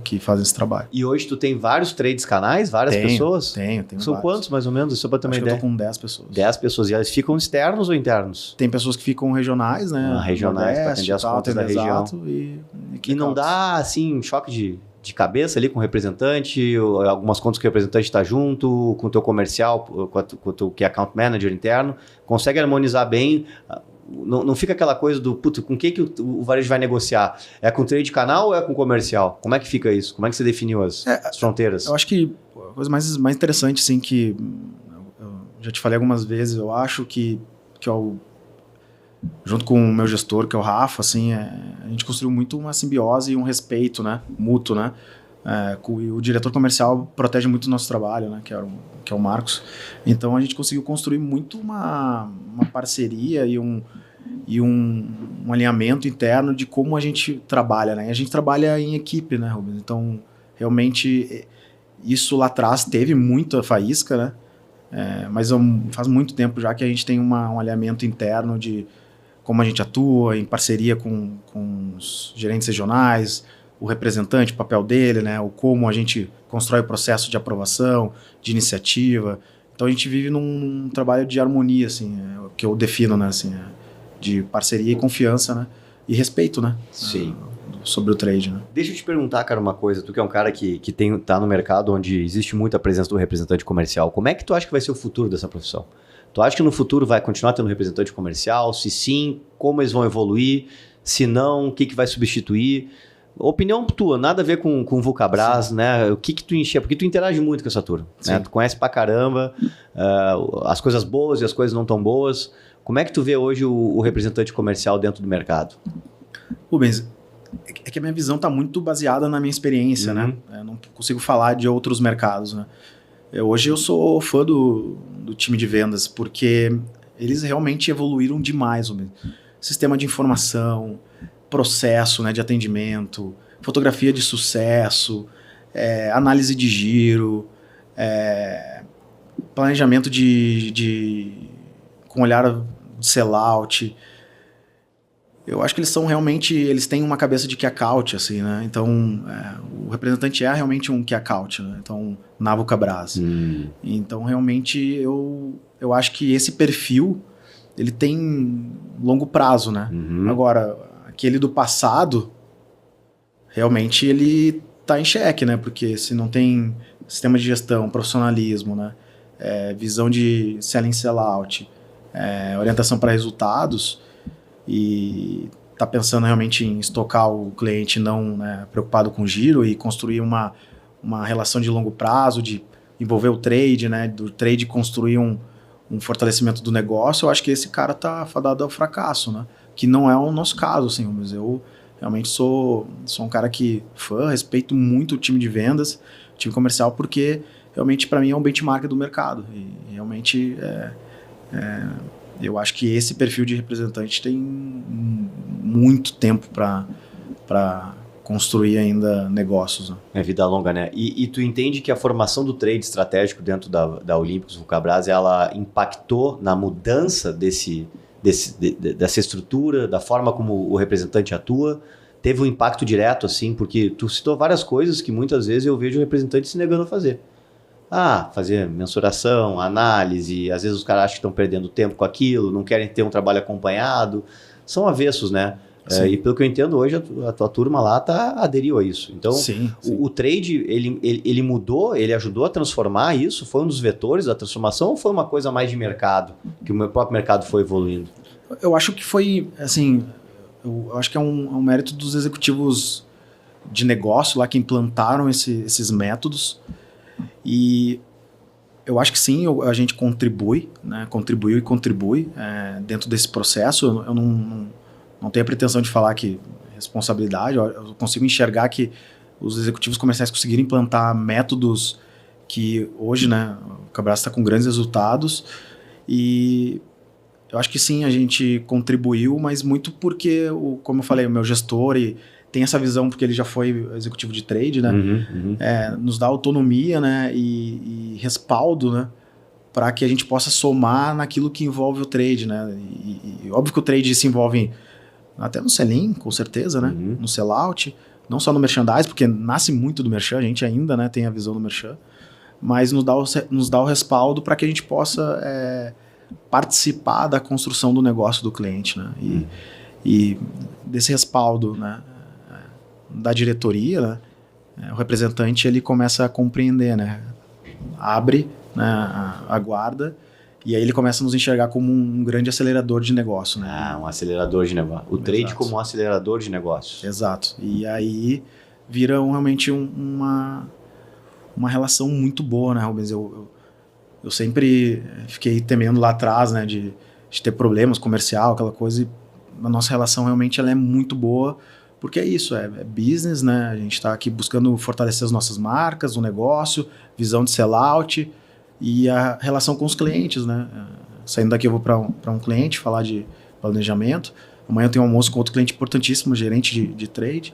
que fazem esse trabalho. E hoje tu tem vários trades canais, várias pessoas? Tenho São vários. Quantos, mais ou menos? Só para ter uma ideia. Eu tô com 10 pessoas. 10 pessoas. E elas ficam externos ou internos? Tem pessoas que ficam regionais, né? Regionais, para atender as contas da região. E não dá, assim, choque de cabeça ali com o representante, ou algumas contas que o representante está junto, com o teu comercial, com o teu que é account manager interno, consegue harmonizar bem. Não fica aquela coisa do, com que o varejo vai negociar? É com trade canal ou é com comercial? Como é que fica isso? Como é que você definiu as fronteiras? Eu acho que a coisa mais interessante, assim, que eu já te falei algumas vezes, eu acho que eu, junto com o meu gestor, que é o Rafa, assim, a gente construiu muito uma simbiose e um respeito, né, mútuo, né? O diretor comercial protege muito o nosso trabalho, né, que é o Marcos. Então a gente conseguiu construir muito uma parceria e um alinhamento interno de como a gente trabalha, né? E a gente trabalha em equipe, né, Rubens? Então realmente isso lá atrás teve muita faísca, né? Mas faz muito tempo já que a gente tem um alinhamento interno de como a gente atua em parceria com os gerentes regionais, o representante, o papel dele, né? O como a gente constrói o processo de aprovação, de iniciativa. Então a gente vive num trabalho de harmonia, assim, o que eu defino, né? Assim, de parceria e confiança, né? E respeito, né? Sim. Sobre o trade, né? Deixa eu te perguntar, cara, uma coisa. Tu que é um cara que tá no mercado onde existe muita presença do representante comercial. Como é que tu acha que vai ser o futuro dessa profissão? Tu acha que no futuro vai continuar tendo representante comercial? Se sim, como eles vão evoluir? Se não, o que vai substituir? Opinião tua, nada a ver com o Vulcabras, né? O que tu enxerga? Porque tu interage muito com essa turma, né? Tu conhece pra caramba as coisas boas e as coisas não tão boas. Como é que tu vê hoje o representante comercial dentro do mercado? Rubens, é que a minha visão está muito baseada na minha experiência, né? Eu não consigo falar de outros mercados, né? Hoje eu sou fã do time de vendas, porque eles realmente evoluíram demais, Rubens. Sistema de informação, processo, né, de atendimento, fotografia de sucesso, análise de giro, planejamento com olhar de sellout. Eu acho que eles têm uma cabeça de key account, assim, né? Então, o representante é realmente um key account, né? Então, na Vulcabras. Então, realmente, eu acho que esse perfil, ele tem longo prazo, né? Agora, aquele do passado, realmente ele está em xeque, né? Porque se não tem sistema de gestão, profissionalismo, né? Visão de selling sellout, orientação para resultados, e está pensando realmente em estocar o cliente, não, né, preocupado com giro, e construir uma relação de longo prazo, de envolver o trade, né? Do trade construir um fortalecimento do negócio, eu acho que esse cara está fadado ao fracasso, né? Que não é o nosso caso, assim, mas eu realmente sou um cara que respeito muito o time de vendas, o time comercial, porque realmente para mim é um benchmark do mercado, e realmente eu acho que esse perfil de representante tem muito tempo para construir ainda negócios, né? É vida longa, né? E tu entende que a formação do trade estratégico dentro da Olímpicos Vulcabras, ela impactou na mudança dessa estrutura, da forma como o representante atua? Teve um impacto direto, assim, porque tu citou várias coisas que muitas vezes eu vejo o representante se negando a fazer. Fazer mensuração, análise, às vezes os caras acham que estão perdendo tempo com aquilo, não querem ter um trabalho acompanhado, são avessos, né? E pelo que eu entendo hoje, a tua turma lá aderiu a isso. Então, sim. O trade, ele mudou, ele ajudou a transformar isso? Foi um dos vetores da transformação ou foi uma coisa mais de mercado, que o próprio mercado foi evoluindo? Eu acho que foi, assim, eu acho que é um mérito dos executivos de negócio lá que implantaram esses métodos. E eu acho que sim, a gente contribui, né? Contribuiu e contribui dentro desse processo. Eu não tenho a pretensão de falar que responsabilidade, eu consigo enxergar que os executivos comerciais conseguiram implantar métodos que hoje, né, o Cabras está com grandes resultados, e eu acho que sim, a gente contribuiu, mas muito porque, como eu falei, o meu gestor tem essa visão, porque ele já foi executivo de trade, né? Nos dá autonomia, né? E respaldo, né? Para que a gente possa somar naquilo que envolve o trade, né? E óbvio que o trade se envolve até no sell-in, com certeza, né? No sell-out, não só no merchandise, porque nasce muito do merchan, a gente ainda, né, tem a visão do merchan, mas nos dá o respaldo para que a gente possa participar da construção do negócio do cliente, né? E desse respaldo, né, da diretoria, né, o representante ele começa a compreender, né, abre, né, a guarda, e aí ele começa a nos enxergar como um grande acelerador de negócio, né? Um acelerador de negócio. O trade como um acelerador de negócio. Exato. E aí vira realmente uma relação muito boa, né, Rubens? Eu sempre fiquei temendo lá atrás, né, de ter problemas comercial, aquela coisa, e a nossa relação realmente ela é muito boa, porque é isso, é business, né? A gente está aqui buscando fortalecer as nossas marcas, o negócio, visão de sell-out e a relação com os clientes, né? Saindo daqui eu vou para um cliente falar de planejamento, amanhã eu tenho um almoço com outro cliente importantíssimo, gerente de trade,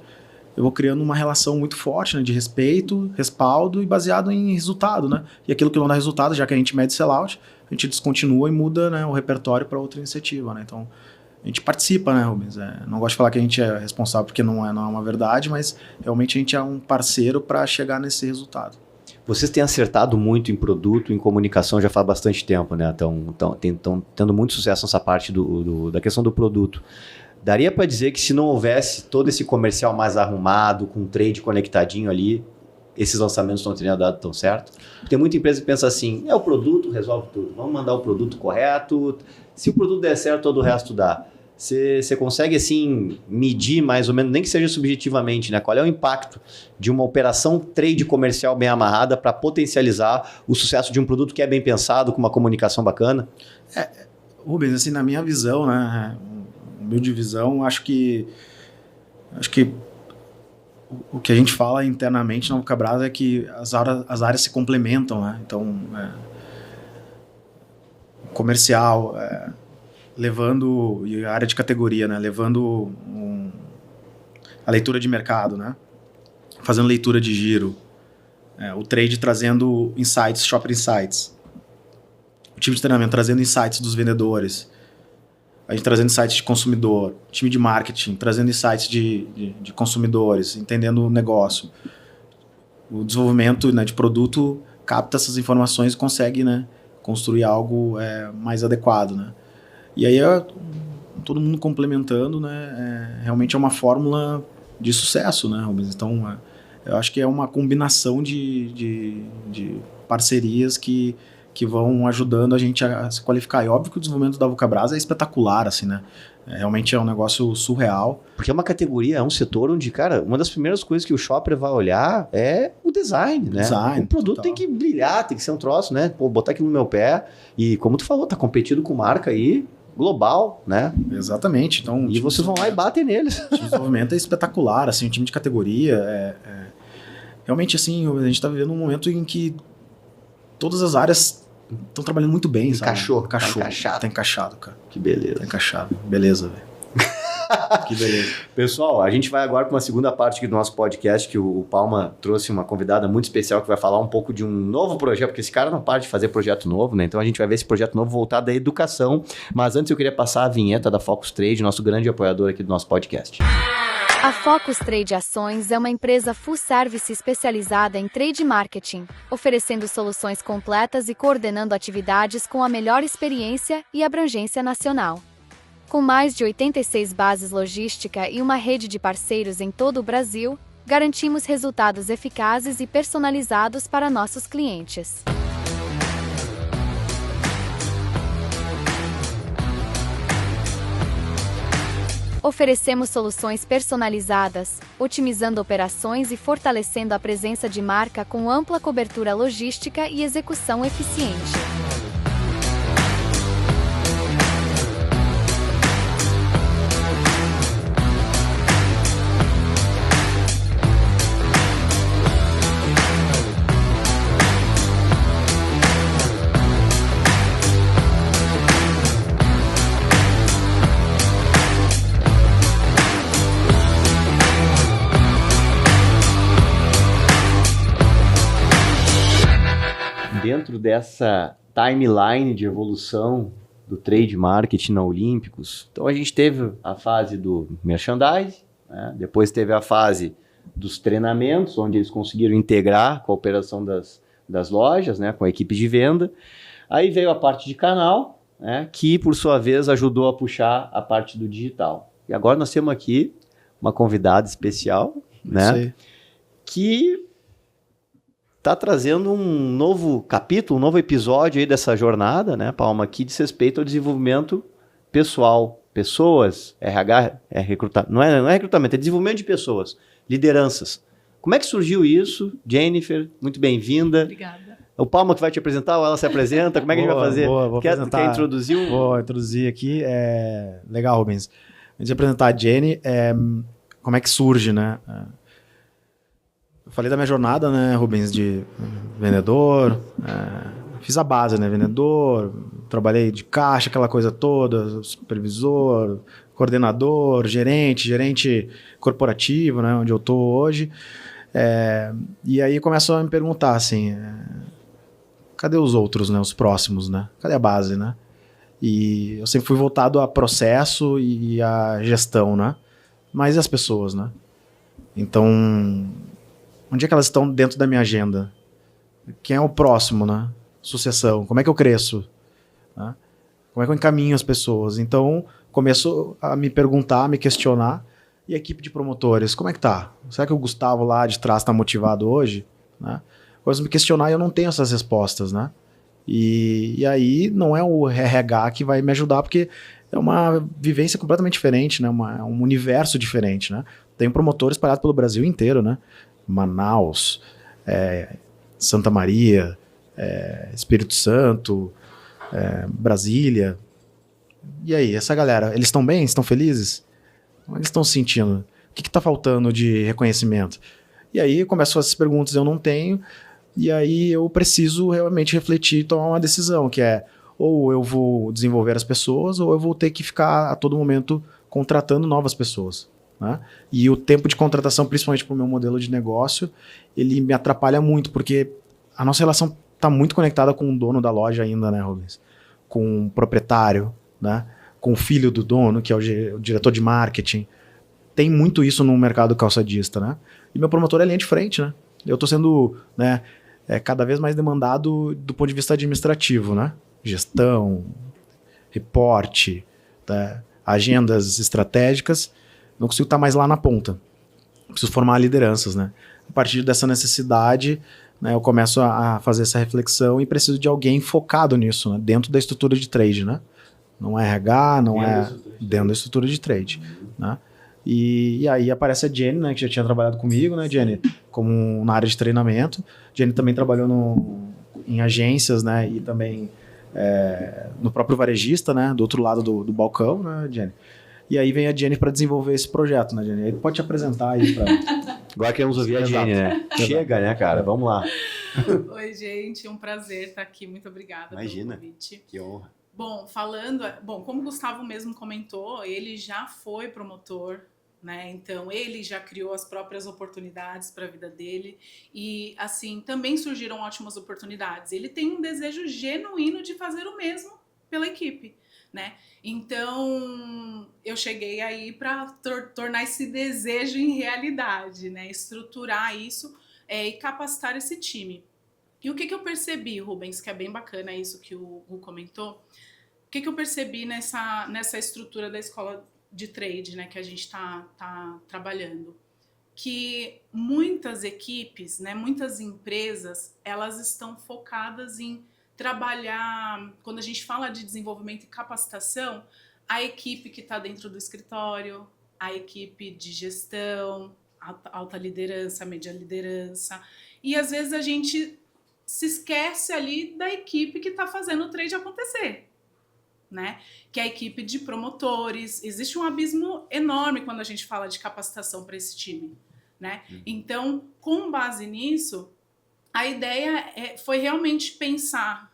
eu vou criando uma relação muito forte, né, de respeito, respaldo e baseado em resultado, né? E aquilo que não dá resultado, já que a gente mede sell-out, a gente descontinua e muda, né, o repertório para outra iniciativa, né? Então, a gente participa, né, Rubens? Não gosto de falar que a gente é responsável porque não é uma verdade, mas realmente a gente é um parceiro para chegar nesse resultado. Vocês têm acertado muito em produto, em comunicação já faz bastante tempo, né? Estão tendo muito sucesso nessa parte da questão do produto. Daria para dizer que se não houvesse todo esse comercial mais arrumado, com trade conectadinho ali, esses lançamentos não teriam dado tão certo? Tem muita empresa que pensa assim, o produto resolve tudo, vamos mandar o produto correto, se o produto der certo, todo o resto dá. Você consegue, assim, medir mais ou menos, nem que seja subjetivamente, né? Qual é o impacto de uma operação trade comercial bem amarrada para potencializar o sucesso de um produto que é bem pensado, com uma comunicação bacana? Rubens, assim, na minha visão, né? Humilde visão, acho que o que a gente fala internamente na Vucabras é que as áreas se complementam, né? Então, comercial, levando, e a área de categoria, né? Levando a leitura de mercado, né? Fazendo leitura de giro, o trade trazendo insights, shopper insights, o time de treinamento trazendo insights dos vendedores, a gente trazendo insights de consumidor, time de marketing trazendo insights de consumidores, entendendo o negócio. O desenvolvimento, né, de produto capta essas informações e consegue, né, construir algo mais adequado, né? E aí todo mundo complementando, né, realmente é uma fórmula de sucesso, né, Rubens? Então, eu acho que é uma combinação de parcerias que vão ajudando a gente a se qualificar. E óbvio que o desenvolvimento da Vucabras é espetacular, assim, né? Realmente é um negócio surreal. Porque é uma categoria, é um setor onde, cara, uma das primeiras coisas que o shopper vai olhar é o design, né? O produto total. Tem que brilhar, tem que ser um troço, né? Pô, botar aqui no meu pé. E como tu falou, tá competindo com marca aí global, né? Exatamente. Então, e vocês vão lá e batem neles. O desenvolvimento é espetacular, assim, o time de categoria realmente, assim, a gente tá vivendo um momento em que todas as áreas estão trabalhando muito bem, Encaixou, sabe? Tá encaixado, cara. Que beleza. Tá encaixado. Beleza, velho. Que beleza. Pessoal, a gente vai agora para uma segunda parte aqui do nosso podcast, que o Palma trouxe uma convidada muito especial que vai falar um pouco de um novo projeto, porque esse cara não para de fazer projeto novo, né? Então a gente vai ver esse projeto novo voltado à educação. Mas antes eu queria passar a vinheta da Focus Trade, nosso grande apoiador aqui do nosso podcast. A Focus Trade Ações é uma empresa full service especializada em trade marketing, oferecendo soluções completas e coordenando atividades com a melhor experiência e abrangência nacional. Com mais de 86 bases logística e uma rede de parceiros em todo o Brasil, garantimos resultados eficazes e personalizados para nossos clientes. Oferecemos soluções personalizadas, otimizando operações e fortalecendo a presença de marca com ampla cobertura logística e execução eficiente. Dentro dessa timeline de evolução do trade marketing na Olímpicos, então a gente teve a fase do merchandising, né? Depois teve a fase dos treinamentos, onde eles conseguiram integrar com a operação das lojas, né? Com a equipe de venda. Aí veio a parte de canal, né? Que por sua vez ajudou a puxar a parte do digital. E agora nós temos aqui uma convidada especial, né? Isso aí. Que está trazendo um novo capítulo, um novo episódio aí dessa jornada, né, Palma, que diz respeito ao desenvolvimento pessoal. Pessoas, RH, não é recrutamento, é desenvolvimento de pessoas, lideranças. Como é que surgiu isso? Jennifer, muito bem-vinda. Obrigada. O Palma que vai te apresentar ou ela se apresenta? Como é que a gente vai fazer? Vou Quer apresentar. introduzir um? Vou introduzir aqui. Legal, Rubens. Antes de apresentar a Jenny, como é que surge, né? Eu falei da minha jornada, né, Rubens, de vendedor, fiz a base, né, vendedor, trabalhei de caixa, aquela coisa toda, supervisor, coordenador, gerente corporativo, né, onde eu estou hoje. E aí começam a me perguntar assim, cadê os outros, né, os próximos, né? Cadê a base, né? E eu sempre fui voltado a processo e a gestão, né? Mas e as pessoas, né? Então, onde é que elas estão dentro da minha agenda? Quem é o próximo, né? Sucessão. Como é que eu cresço? Né? Como é que eu encaminho as pessoas? Então, começo a me perguntar, a me questionar. E a equipe de promotores, como é que tá? Será que o Gustavo lá de trás está motivado hoje? Né? Começo a me questionar e eu não tenho essas respostas, né? E aí não é o RH que vai me ajudar, porque é uma vivência completamente diferente, né? É um universo diferente, né? Tem promotores espalhados pelo Brasil inteiro, né? Manaus, Santa Maria, Espírito Santo, Brasília. E aí, essa galera, eles estão bem? Estão felizes? Como eles estão se sentindo? O que está faltando de reconhecimento? E aí começam essas perguntas, eu não tenho, e aí eu preciso realmente refletir e tomar uma decisão, que é ou eu vou desenvolver as pessoas, ou eu vou ter que ficar a todo momento contratando novas pessoas. Né? E o tempo de contratação, principalmente para o meu modelo de negócio, ele me atrapalha muito, porque a nossa relação está muito conectada com o dono da loja ainda, né, Rubens? Com o proprietário, né? Com o filho do dono, que é o diretor de marketing. Tem muito isso no mercado calçadista, né? E meu promotor é linha de frente, né? Eu estou sendo, né, cada vez mais demandado do ponto de vista administrativo, né? Gestão, reporte, né? Agendas estratégicas. Não consigo estar mais lá na ponta. Preciso formar lideranças, né? A partir dessa necessidade, né, eu começo a fazer essa reflexão e preciso de alguém focado nisso, né? Dentro da estrutura de trade, né? Não é RH, não é dentro da estrutura de trade, né? E aí aparece a Jenny, né, que já tinha trabalhado comigo, né, Jenny, como na área de treinamento. Jenny também trabalhou em agências, né, e também no próprio varejista, né, do outro lado do balcão, né, Jenny. E aí vem a Jenny para desenvolver esse projeto, né, Jenny? Aí pode te apresentar aí para... Agora queremos ouvir a Jenny, né? Chega, né, cara? Vamos lá. Oi, gente, um prazer estar aqui. Muito obrigada pelo convite. Que honra. Bom, como o Gustavo mesmo comentou, ele já foi promotor, né? Então, ele já criou as próprias oportunidades para a vida dele e, assim, também surgiram ótimas oportunidades. Ele tem um desejo genuíno de fazer o mesmo pela equipe, né? Então, eu cheguei aí para tornar esse desejo em realidade, né? Estruturar isso e capacitar esse time. E o que eu percebi, Rubens, que é bem bacana isso que o Gu comentou, que eu percebi nessa estrutura da escola de trade, né, que a gente tá trabalhando? Que muitas equipes, né, muitas empresas, elas estão focadas em trabalhar, quando a gente fala de desenvolvimento e capacitação, a equipe que está dentro do escritório, a equipe de gestão, alta liderança, média liderança, e às vezes a gente se esquece ali da equipe que está fazendo o trade acontecer, né? Que é a equipe de promotores. Existe um abismo enorme quando a gente fala de capacitação para esse time, né? Então, com base nisso, a ideia foi realmente pensar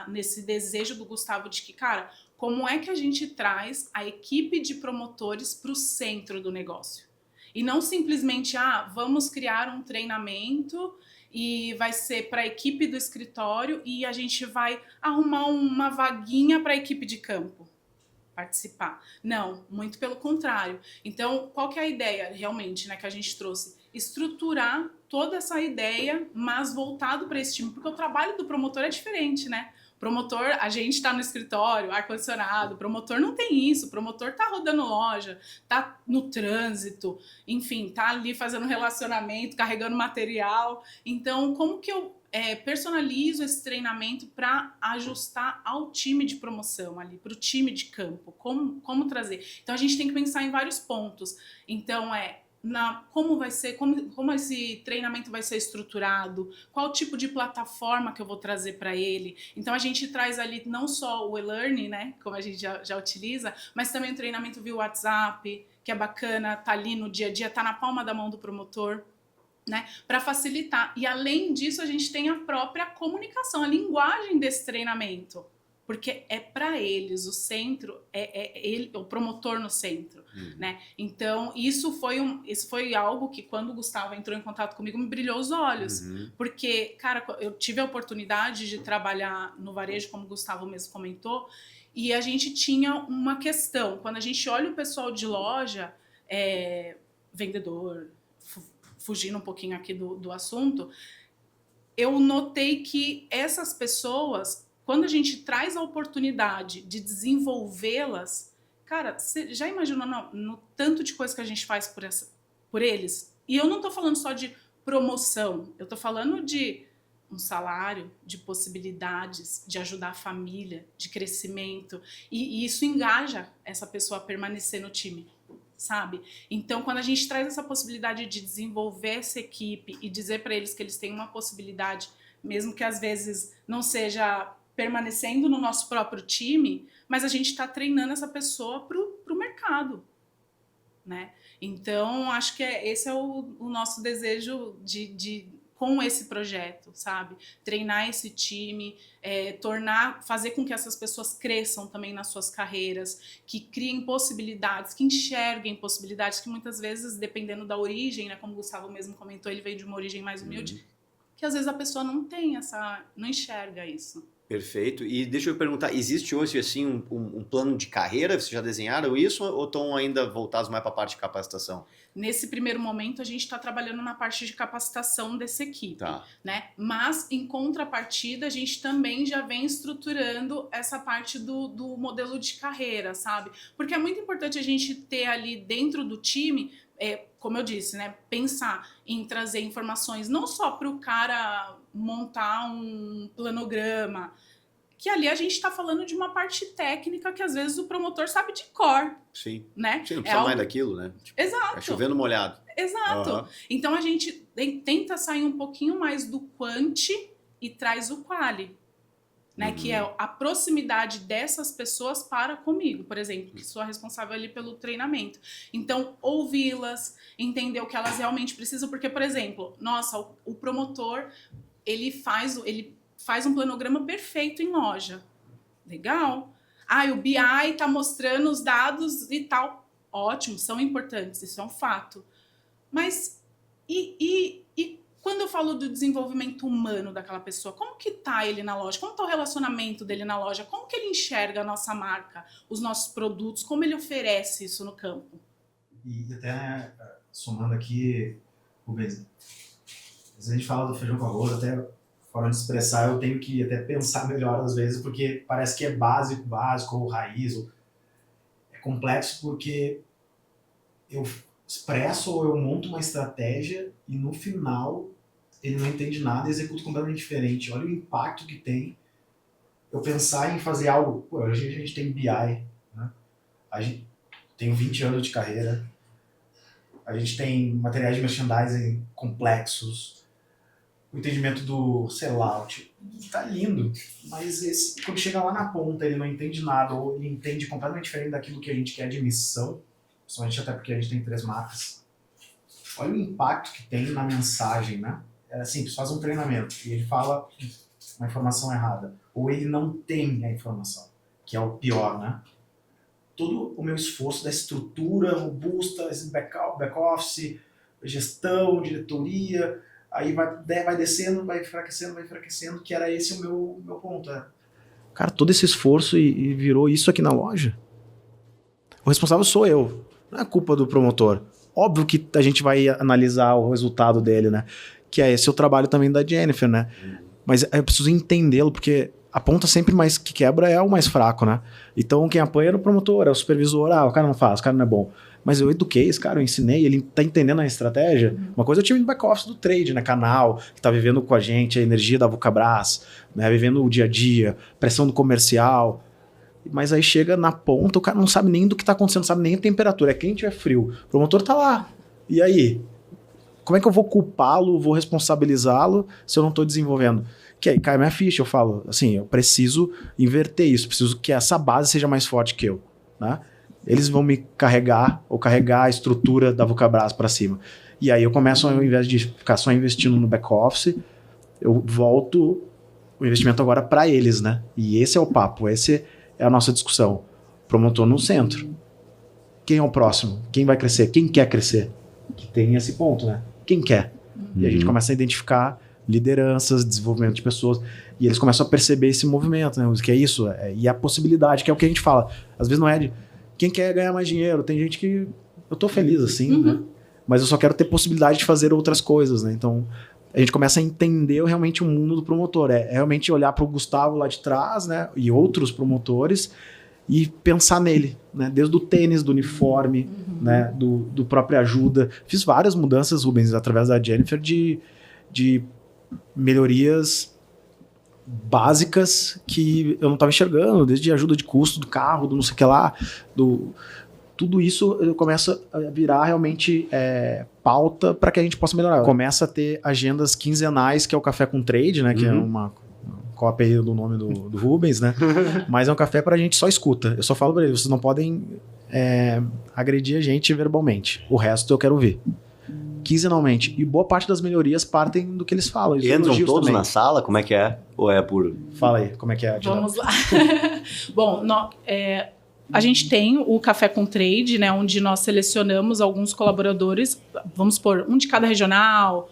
nesse desejo do Gustavo de que, cara, como é que a gente traz a equipe de promotores para o centro do negócio? E não simplesmente, vamos criar um treinamento e vai ser para a equipe do escritório e a gente vai arrumar uma vaguinha para a equipe de campo participar. Não, muito pelo contrário. Então, qual que é a ideia realmente, né, que a gente trouxe? Estruturar toda essa ideia, mas voltado para esse time, porque o trabalho do promotor é diferente, né? Promotor, a gente está no escritório, ar-condicionado, promotor não tem isso, promotor tá rodando loja, tá no trânsito, enfim, tá ali fazendo relacionamento, carregando material. Então, como que eu personalizo esse treinamento para ajustar ao time de promoção ali, para o time de campo, como trazer? Então, a gente tem que pensar em vários pontos. Então, como vai ser, como esse treinamento vai ser estruturado, qual tipo de plataforma que eu vou trazer para ele. Então a gente traz ali não só o e-learning, né, como a gente já utiliza, mas também o treinamento via WhatsApp, que é bacana, tá ali no dia a dia, tá na palma da mão do promotor, né, para facilitar. E além disso a gente tem a própria comunicação, a linguagem desse treinamento. Porque é para eles, o centro, ele, o promotor no centro, né? Então, isso foi algo que quando o Gustavo entrou em contato comigo, me brilhou os olhos. Porque, cara, eu tive a oportunidade de trabalhar no varejo, como o Gustavo mesmo comentou, e a gente tinha uma questão. Quando a gente olha o pessoal de loja, vendedor, fugindo um pouquinho aqui do assunto, eu notei que essas pessoas, quando a gente traz a oportunidade de desenvolvê-las, cara, você já imaginou no tanto de coisa que a gente faz por eles? E eu não tô falando só de promoção, eu tô falando de um salário, de possibilidades, de ajudar a família, de crescimento. E isso engaja essa pessoa a permanecer no time, sabe? Então, quando a gente traz essa possibilidade de desenvolver essa equipe e dizer para eles que eles têm uma possibilidade, mesmo que às vezes não seja permanecendo no nosso próprio time, mas a gente está treinando essa pessoa para o mercado, né? Então, acho que esse é o nosso desejo com esse projeto, sabe? Treinar esse time, fazer com que essas pessoas cresçam também nas suas carreiras, que criem possibilidades, que enxerguem possibilidades que muitas vezes, dependendo da origem, né, como o Gustavo mesmo comentou, ele veio de uma origem mais humilde, que às vezes a pessoa não enxerga isso. Perfeito. E deixa eu perguntar, existe hoje assim um plano de carreira? Vocês já desenharam isso ou estão ainda voltados mais para a parte de capacitação? Nesse primeiro momento, a gente está trabalhando na parte de capacitação dessa equipe, tá, né? Mas, em contrapartida, a gente também já vem estruturando essa parte do modelo de carreira, sabe? Porque é muito importante a gente ter ali dentro do time, como eu disse, né? Pensar em trazer informações não só para o cara montar um planograma, que ali a gente está falando de uma parte técnica que às vezes o promotor sabe de cor. Sim. Né? Sim, não precisa mais daquilo, né? Tipo, exato. Chovendo molhado. Exato. Então a gente tenta sair um pouquinho mais do quanti e traz o quali, né? Que é a proximidade dessas pessoas para comigo, por exemplo, que sou a responsável ali pelo treinamento. Então, ouvi-las, entender o que elas realmente precisam, porque, por exemplo, o promotor, ele faz um planograma perfeito em loja. Legal. O BI tá mostrando os dados e tal. Ótimo, são importantes, isso é um fato. Mas e quando eu falo do desenvolvimento humano daquela pessoa, como que tá ele na loja? Como tá o relacionamento dele na loja? Como que ele enxerga a nossa marca, os nossos produtos? Como ele oferece isso no campo? E até, né, somando aqui, Rubens, a gente fala do feijão com arroz, até forma de expressar, eu tenho que até pensar melhor às vezes, porque parece que é básico, ou raiz, ou... é complexo porque eu expresso ou eu monto uma estratégia e no final ele não entende nada e executa completamente diferente. Olha o impacto que tem eu pensar em fazer algo. Pô, hoje a gente tem BI, né? A gente tem 20 anos de carreira, a gente tem materiais de merchandising complexos, o entendimento do sellout tá lindo, mas quando chega lá na ponta ele não entende nada, ou ele entende completamente diferente daquilo que a gente quer de missão, principalmente até porque a gente tem 3 marcas. Olha o impacto que tem na mensagem, né? É simples, faz um treinamento e ele fala uma informação errada, ou ele não tem a informação, que é o pior, né? Todo o meu esforço da estrutura robusta, esse back-office, gestão, diretoria, aí vai descendo, vai enfraquecendo, que era esse o meu ponto. Cara, todo esse esforço e virou isso aqui na loja. O responsável sou eu, não é culpa do promotor. Óbvio que a gente vai analisar o resultado dele, né? Que é esse o trabalho também da Jennifer, né? Mas eu preciso entendê-lo, porque a ponta sempre mais que quebra é o mais fraco, né? Então quem apanha é o promotor, é o supervisor, o cara não faz, o cara não é bom. Mas eu eduquei esse cara, eu ensinei, ele tá entendendo a estratégia. Uma coisa é o time de back-office do trade, né? Canal, que tá vivendo com a gente, a energia da Vulcabras, né? Vivendo o dia a dia, pressão do comercial. Mas aí chega na ponta, o cara não sabe nem do que tá acontecendo, não sabe nem a temperatura, é quente ou é frio. O promotor tá lá. E aí? Como é que eu vou culpá-lo, vou responsabilizá-lo se eu não tô desenvolvendo? Que aí cai minha ficha, eu falo, assim, eu preciso inverter isso, preciso que essa base seja mais forte que eu, né? Eles vão me carregar ou carregar a estrutura da Vulcabras para cima. E aí eu começo, ao invés de ficar só investindo no back-office, eu volto o investimento agora para eles, né? E esse é o papo, esse é a nossa discussão. Promotor no centro. Quem é o próximo? Quem vai crescer? Quem quer crescer? Que tem esse ponto, né? Quem quer? E a gente começa a identificar lideranças, desenvolvimento de pessoas, e eles começam a perceber esse movimento, né? O que é isso? E a possibilidade, que é o que a gente fala. Às vezes não é de quem quer ganhar mais dinheiro, tem gente que eu tô feliz assim, né? Mas eu só quero ter possibilidade de fazer outras coisas, né? Então a gente começa a entender realmente o mundo do promotor, é realmente olhar para o Gustavo lá de trás, né? E outros promotores e pensar nele, né? Desde o tênis, do uniforme, né? Do próprio ajuda. Fiz várias mudanças, Rubens, através da Jennifer, de melhorias básicas que eu não estava enxergando, desde ajuda de custo do carro, do não sei o que lá, tudo isso começa a virar realmente pauta para que a gente possa melhorar. Começa a ter agendas quinzenais, que é o Café com Trade, né? Que é uma cópia aí do nome do Rubens, né? Mas é um café para a gente só escuta. Eu só falo para eles, vocês não podem agredir a gente verbalmente. O resto eu quero ouvir. Quinzenalmente. E boa parte das melhorias partem do que eles falam. Entram todos também na sala? Como é que é? Ou é por... Fala aí, como é que é? Vamos lá. Bom, a gente tem o Café com Trade, né, onde nós selecionamos alguns colaboradores, vamos pôr um de cada regional,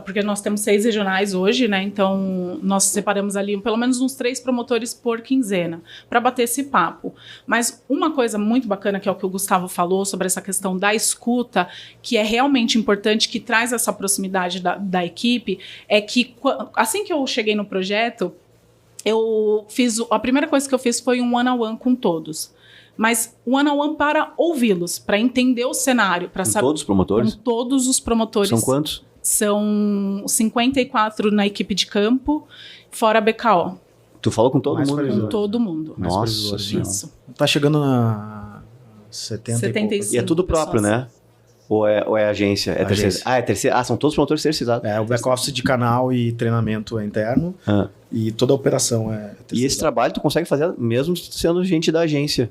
porque nós temos 6 regionais hoje, né? Então nós separamos ali pelo menos uns 3 promotores por quinzena para bater esse papo. Mas uma coisa muito bacana, que é o que o Gustavo falou sobre essa questão da escuta, que é realmente importante, que traz essa proximidade da equipe, é que assim que eu cheguei no projeto, a primeira coisa que eu fiz foi um one-on-one com todos. Mas one-on-one para ouvi-los, para entender o cenário, para saber. Todos os promotores? Com todos os promotores. São quantos? São 54 na equipe de campo, fora a BKO. Tu falou com todo mundo? Com todo mundo. Nossa Senhora. Isso. Tá chegando na 75. E é tudo próprio, pessoas. né? Ou é agência? É terceira? É terceira. São todos promotores terceirizados. O back-office de canal e treinamento é interno. E toda a operação é terceirizada. E esse trabalho tu consegue fazer mesmo sendo gente da agência?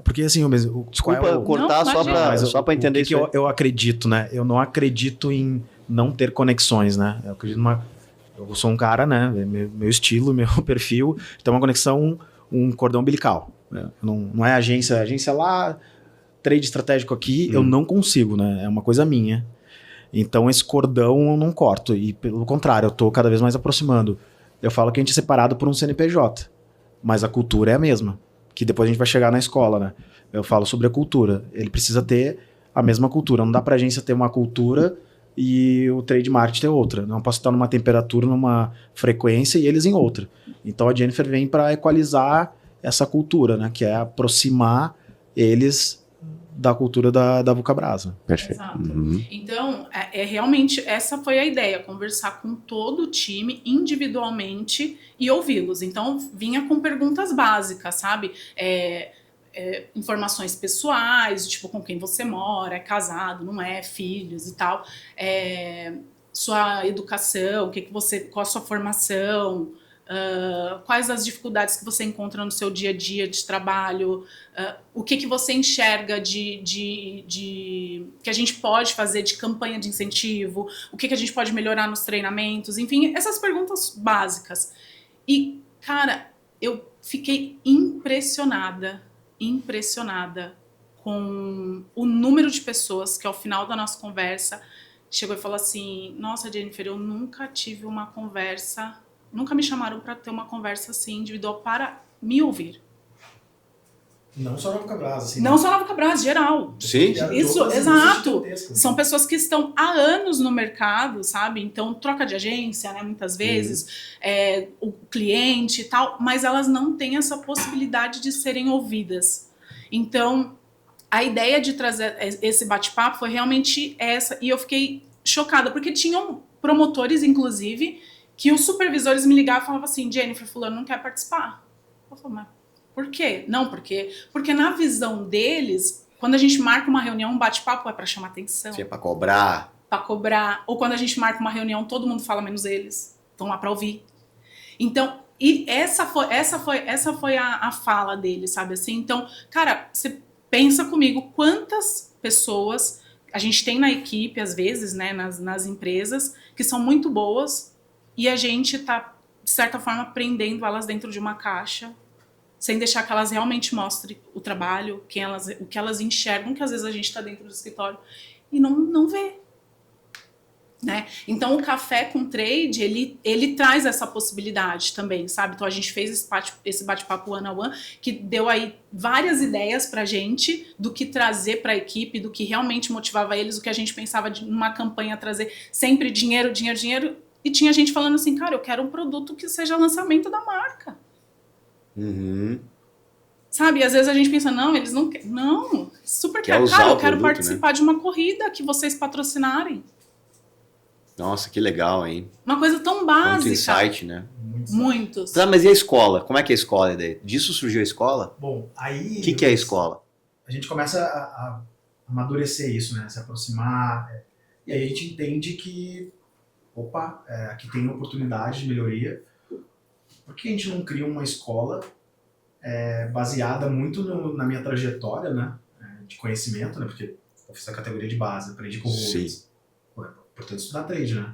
Porque assim, desculpa cortar só para entender isso. Eu acredito, né? Eu não acredito em não ter conexões, né? Eu acredito eu sou um cara, né? Meu estilo, meu perfil, tem uma conexão, um cordão umbilical. Né? Não é agência lá, trade estratégico aqui, eu não consigo, né? É uma coisa minha. Então esse cordão eu não corto. E pelo contrário, eu tô cada vez mais aproximando. Eu falo que a gente é separado por um CNPJ, mas a cultura é a mesma. Que depois a gente vai chegar na escola, né? Eu falo sobre a cultura. Ele precisa ter a mesma cultura. Não dá pra agência ter uma cultura e o trade marketing é outra. Não posso estar numa temperatura, numa frequência e eles em outra. Então a Jennifer vem para equalizar essa cultura, né? Que é aproximar eles da cultura da Vulcabrasa. Perfeito. Exato. Então, realmente, essa foi a ideia, conversar com todo o time individualmente e ouvi-los. Então, vinha com perguntas básicas, sabe? Informações pessoais, tipo, com quem você mora, é casado, não é, filhos e tal. Sua educação, qual a sua formação, quais as dificuldades que você encontra no seu dia a dia de trabalho, o que você enxerga que a gente pode fazer de campanha de incentivo, o que a gente pode melhorar nos treinamentos, enfim, essas perguntas básicas. E, cara, eu fiquei impressionada com o número de pessoas que ao final da nossa conversa chegou e falou assim: nossa, Jennifer, eu nunca tive uma conversa, nunca me chamaram para ter uma conversa assim individual para me ouvir. Não só na Vulcabrasa, assim. Não só na Vulcabrasa, geral. Sim. Isso, exato. São pessoas que estão há anos no mercado, sabe? Então, troca de agência, né? Muitas vezes, o cliente e tal, mas elas não têm essa possibilidade de serem ouvidas. Então, a ideia de trazer esse bate-papo foi realmente essa, e eu fiquei chocada, porque tinham promotores, inclusive, que os supervisores me ligavam e falavam assim: Jennifer, fulano não quer participar. Eu falei, mas por quê? Não, porque na visão deles, quando a gente marca uma reunião, um bate-papo é para chamar atenção. Se é para cobrar. Para cobrar. Ou quando a gente marca uma reunião, todo mundo fala menos eles. Estão lá para ouvir. Então, e essa foi a fala deles, sabe assim? Então, cara, você pensa comigo quantas pessoas a gente tem na equipe, às vezes, né, nas empresas, que são muito boas e a gente tá, de certa forma, prendendo elas dentro de uma caixa, sem deixar que elas realmente mostrem o trabalho, o que elas enxergam, que às vezes a gente está dentro do escritório e não vê. Né? Então o Café com Trade, ele traz essa possibilidade também, sabe? Então a gente fez esse bate-papo one-on-one, que deu aí várias ideias pra gente do que trazer pra equipe, do que realmente motivava eles, o que a gente pensava de uma campanha trazer sempre dinheiro, dinheiro, dinheiro, e tinha gente falando assim, cara, eu quero um produto que seja lançamento da marca. Sabe, e às vezes a gente pensa, não, eles não querem. Não, super quero. Cara, eu quero participar, né, de uma corrida que vocês patrocinarem. Nossa, que legal, hein? Uma coisa tão básica. Muito insight, né? Muitos. Tá, mas e a escola? Como é que é a escola daí? Disso surgiu a escola? Bom, aí... O que é a escola? A gente começa a amadurecer isso, né? Se aproximar. E aí a gente entende que, opa, aqui tem oportunidade de melhoria. Por que a gente não cria uma escola baseada muito na minha trajetória, né? De conhecimento, né? Porque eu fiz a categoria de base, aprendi com o Rubens. Portanto, estudar trade, né?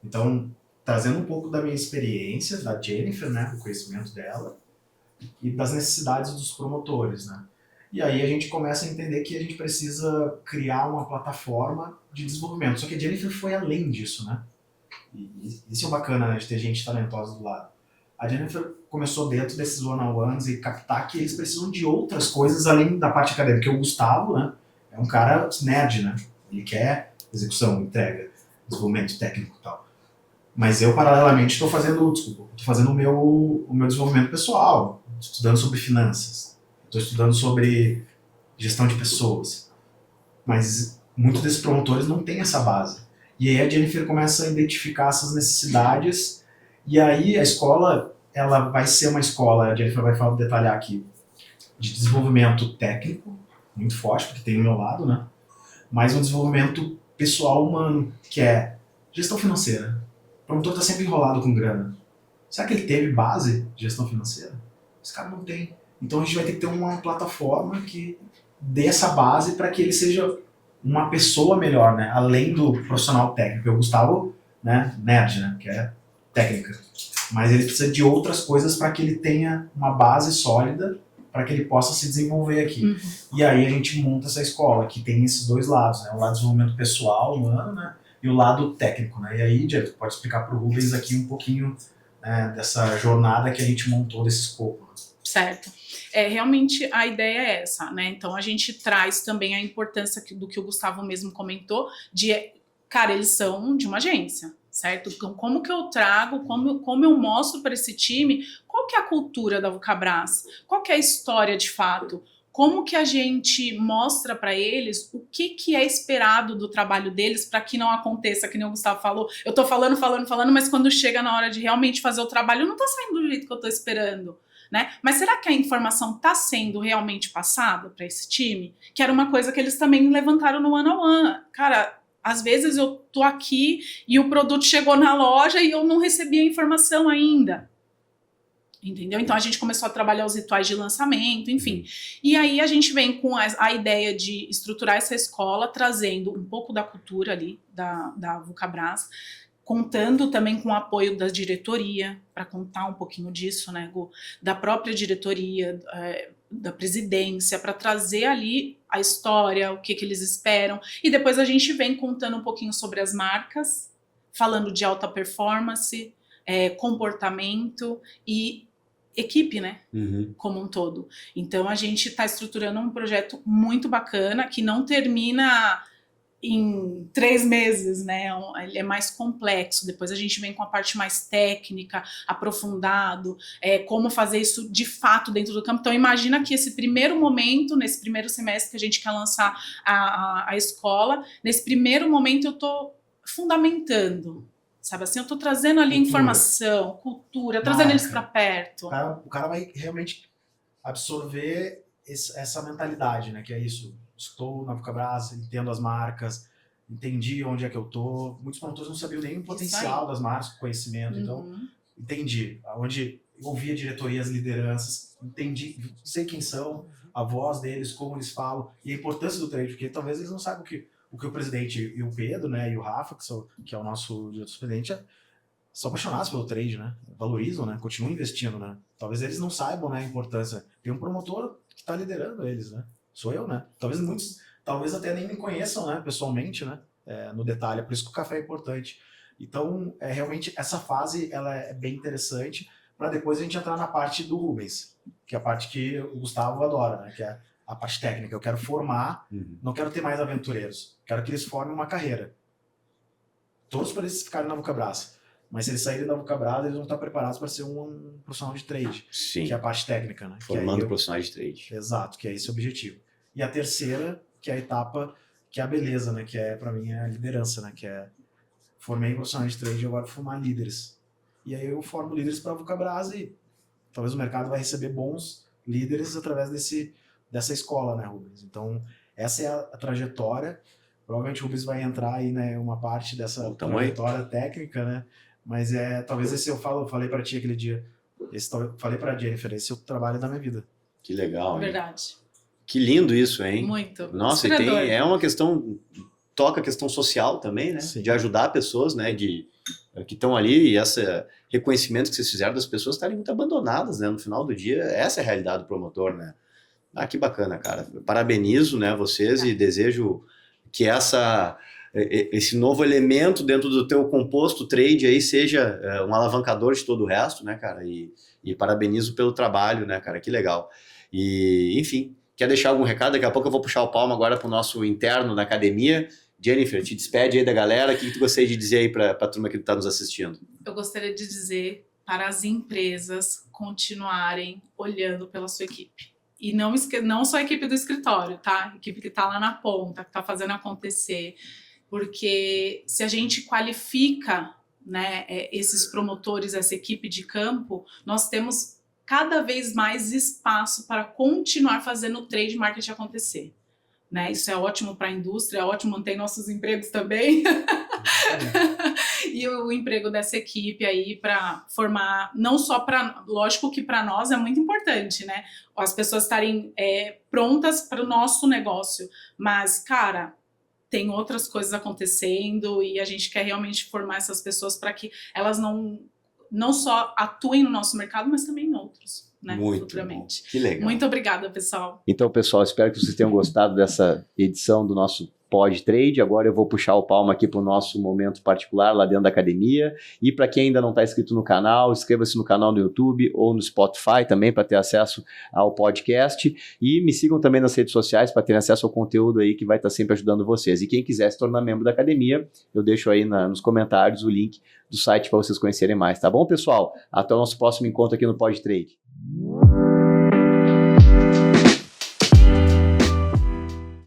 Então, trazendo um pouco da minha experiência, da Jennifer, né? Do conhecimento dela e das necessidades dos promotores, né? E aí a gente começa a entender que a gente precisa criar uma plataforma de desenvolvimento. Só que a Jennifer foi além disso, né? E isso é bacana, né? De ter gente talentosa do lado. A Jennifer começou dentro desses one-on-ones e captar que eles precisam de outras coisas além da parte acadêmica. Porque o Gustavo, né? É um cara nerd, né? Ele quer execução, entrega, desenvolvimento técnico e tal. Mas eu, paralelamente, estou fazendo o meu desenvolvimento pessoal, estudando sobre finanças, estou estudando sobre gestão de pessoas. Mas muitos desses promotores não têm essa base. E aí a Jennifer começa a identificar essas necessidades, e aí a escola, ela vai ser uma escola, a Jennifer vai detalhar aqui, de desenvolvimento técnico, muito forte, porque tem o meu lado, né? Mas um desenvolvimento pessoal humano, que é gestão financeira. O promotor está sempre enrolado com grana. Será que ele teve base de gestão financeira? Esse cara não tem. Então a gente vai ter que ter uma plataforma que dê essa base para que ele seja uma pessoa melhor, né? Além do profissional técnico. O Gustavo, né? Nerd, né? Que é técnica. Mas ele precisa de outras coisas para que ele tenha uma base sólida para que ele possa se desenvolver aqui. E aí a gente monta essa escola, que tem esses dois lados, né? O lado de desenvolvimento pessoal, humano, né? E o lado técnico, né? E aí, Diego, pode explicar para o Rubens aqui um pouquinho, né, dessa jornada que a gente montou desse escopo. Né? Certo. Realmente a ideia é essa, né? Então a gente traz também a importância do que o Gustavo mesmo comentou, de cara, eles são de uma agência, certo? Então, como que eu trago, como eu mostro para esse time qual que é a cultura da Vulcabras, qual que é a história de fato, como que a gente mostra para eles o que é esperado do trabalho deles para que não aconteça, que nem o Gustavo falou, eu tô falando, mas quando chega na hora de realmente fazer o trabalho, não tá saindo do jeito que eu tô esperando. Né? Mas será que a informação está sendo realmente passada para esse time? Que era uma coisa que eles também levantaram no one-on-one. Cara, às vezes eu tô aqui e o produto chegou na loja e eu não recebi a informação ainda. Entendeu? Então a gente começou a trabalhar os rituais de lançamento, enfim. E aí a gente vem com a ideia de estruturar essa escola, trazendo um pouco da cultura ali, da Vulcabras, contando também com o apoio da diretoria, para contar um pouquinho disso, né, Gu? Da própria diretoria, da presidência, para trazer ali a história, o que eles esperam. E depois a gente vem contando um pouquinho sobre as marcas, falando de alta performance, comportamento e equipe, né, como um todo. Então a gente está estruturando um projeto muito bacana, que não termina em 3 meses, né? Ele é mais complexo. Depois a gente vem com a parte mais técnica, aprofundado, como fazer isso de fato dentro do campo. Então imagina que esse primeiro momento, nesse primeiro semestre que a gente quer lançar a escola, nesse primeiro momento eu tô fundamentando, sabe assim? Eu tô trazendo ali informação, cultura, trazendo eles para perto. O cara vai realmente absorver essa mentalidade, né? Que é isso. Estou na Vulcabras, entendo as marcas, entendi onde é que eu tô. Muitos promotores não sabiam nem o potencial das marcas, o conhecimento. Então, entendi. Onde eu ouvi a diretoria, as lideranças, entendi, sei quem são, a voz deles, como eles falam, e a importância do trade, porque talvez eles não saibam o que o presidente e o Pedro, né, e o Rafa, que é o nosso diretor-presidente, são apaixonados pelo trade, né? Valorizam, né? Continuam investindo, né? Talvez eles não saibam, né, a importância. Tem um promotor que está liderando eles, né? Sou eu, né? Talvez até nem me conheçam, né, pessoalmente, né, no detalhe. É por isso que o café é importante. Então, realmente, essa fase ela é bem interessante para depois a gente entrar na parte do Rubens, que é a parte que o Gustavo adora, né, que é a parte técnica. Eu quero formar, não quero ter mais aventureiros. Quero que eles formem uma carreira. Todos para eles ficarem na Vulcabras. Mas se eles saírem da Vulcabras, eles vão estar preparados para ser um profissional de trade. Sim. Que é a parte técnica, né? Formando profissionais de trade. Exato, que é esse o objetivo. E a terceira, que é a etapa, que é a beleza, né? Que para mim é a liderança, né? Que é formei profissionais de trade e agora vou formar líderes. E aí eu formo líderes para a Vulcabras e talvez o mercado vai receber bons líderes através dessa escola, né, Rubens? Então, essa é a trajetória. Provavelmente o Rubens vai entrar aí, né, uma parte dessa trajetória técnica, né? Mas talvez esse eu falei para ti aquele dia. Falei para a Jennifer, esse é o trabalho da minha vida. Que legal, hein? Verdade. Que lindo isso, hein? Muito. Nossa, e é uma questão, toca a questão social também, né? Sim. De ajudar pessoas, né? Que estão ali, e esse reconhecimento que vocês fizeram das pessoas estarem muito abandonadas, né? No final do dia, essa é a realidade do promotor, né? Ah, que bacana, cara. Parabenizo, né, vocês e desejo que esse novo elemento dentro do teu composto trade aí seja um alavancador de todo o resto, né, cara? E parabenizo pelo trabalho, né, cara? Que legal. E, enfim, quer deixar algum recado? Daqui a pouco eu vou puxar o palmo agora pro nosso interno da academia. Jennifer, te despede aí da galera. O que tu gostaria de dizer aí pra turma que está nos assistindo? Eu gostaria de dizer para as empresas continuarem olhando pela sua equipe. E não só a equipe do escritório, tá? A equipe que está lá na ponta, que está fazendo acontecer. Porque se a gente qualifica, né, esses promotores, essa equipe de campo, nós temos cada vez mais espaço para continuar fazendo o trade marketing acontecer. Né? Isso é ótimo para a indústria, é ótimo manter nossos empregos também. E o emprego dessa equipe aí para formar, não só para, lógico que para nós é muito importante, né? As pessoas estarem prontas para o nosso negócio, mas, cara, tem outras coisas acontecendo e a gente quer realmente formar essas pessoas para que elas não só atuem no nosso mercado, mas também em outros. Né, muito futuramente. Bom. Que legal. Muito obrigada, pessoal. Então, pessoal, espero que vocês tenham gostado dessa edição do nosso Pod Trade. Agora eu vou puxar o palmo aqui para o nosso momento particular lá dentro da academia. E para quem ainda não está inscrito no canal, inscreva-se no canal no YouTube ou no Spotify também para ter acesso ao podcast. E me sigam também nas redes sociais para ter acesso ao conteúdo aí que vai estar sempre ajudando vocês. E quem quiser se tornar membro da academia, eu deixo aí nos comentários o link do site para vocês conhecerem mais, tá bom, pessoal? Até o nosso próximo encontro aqui no Pod Trade.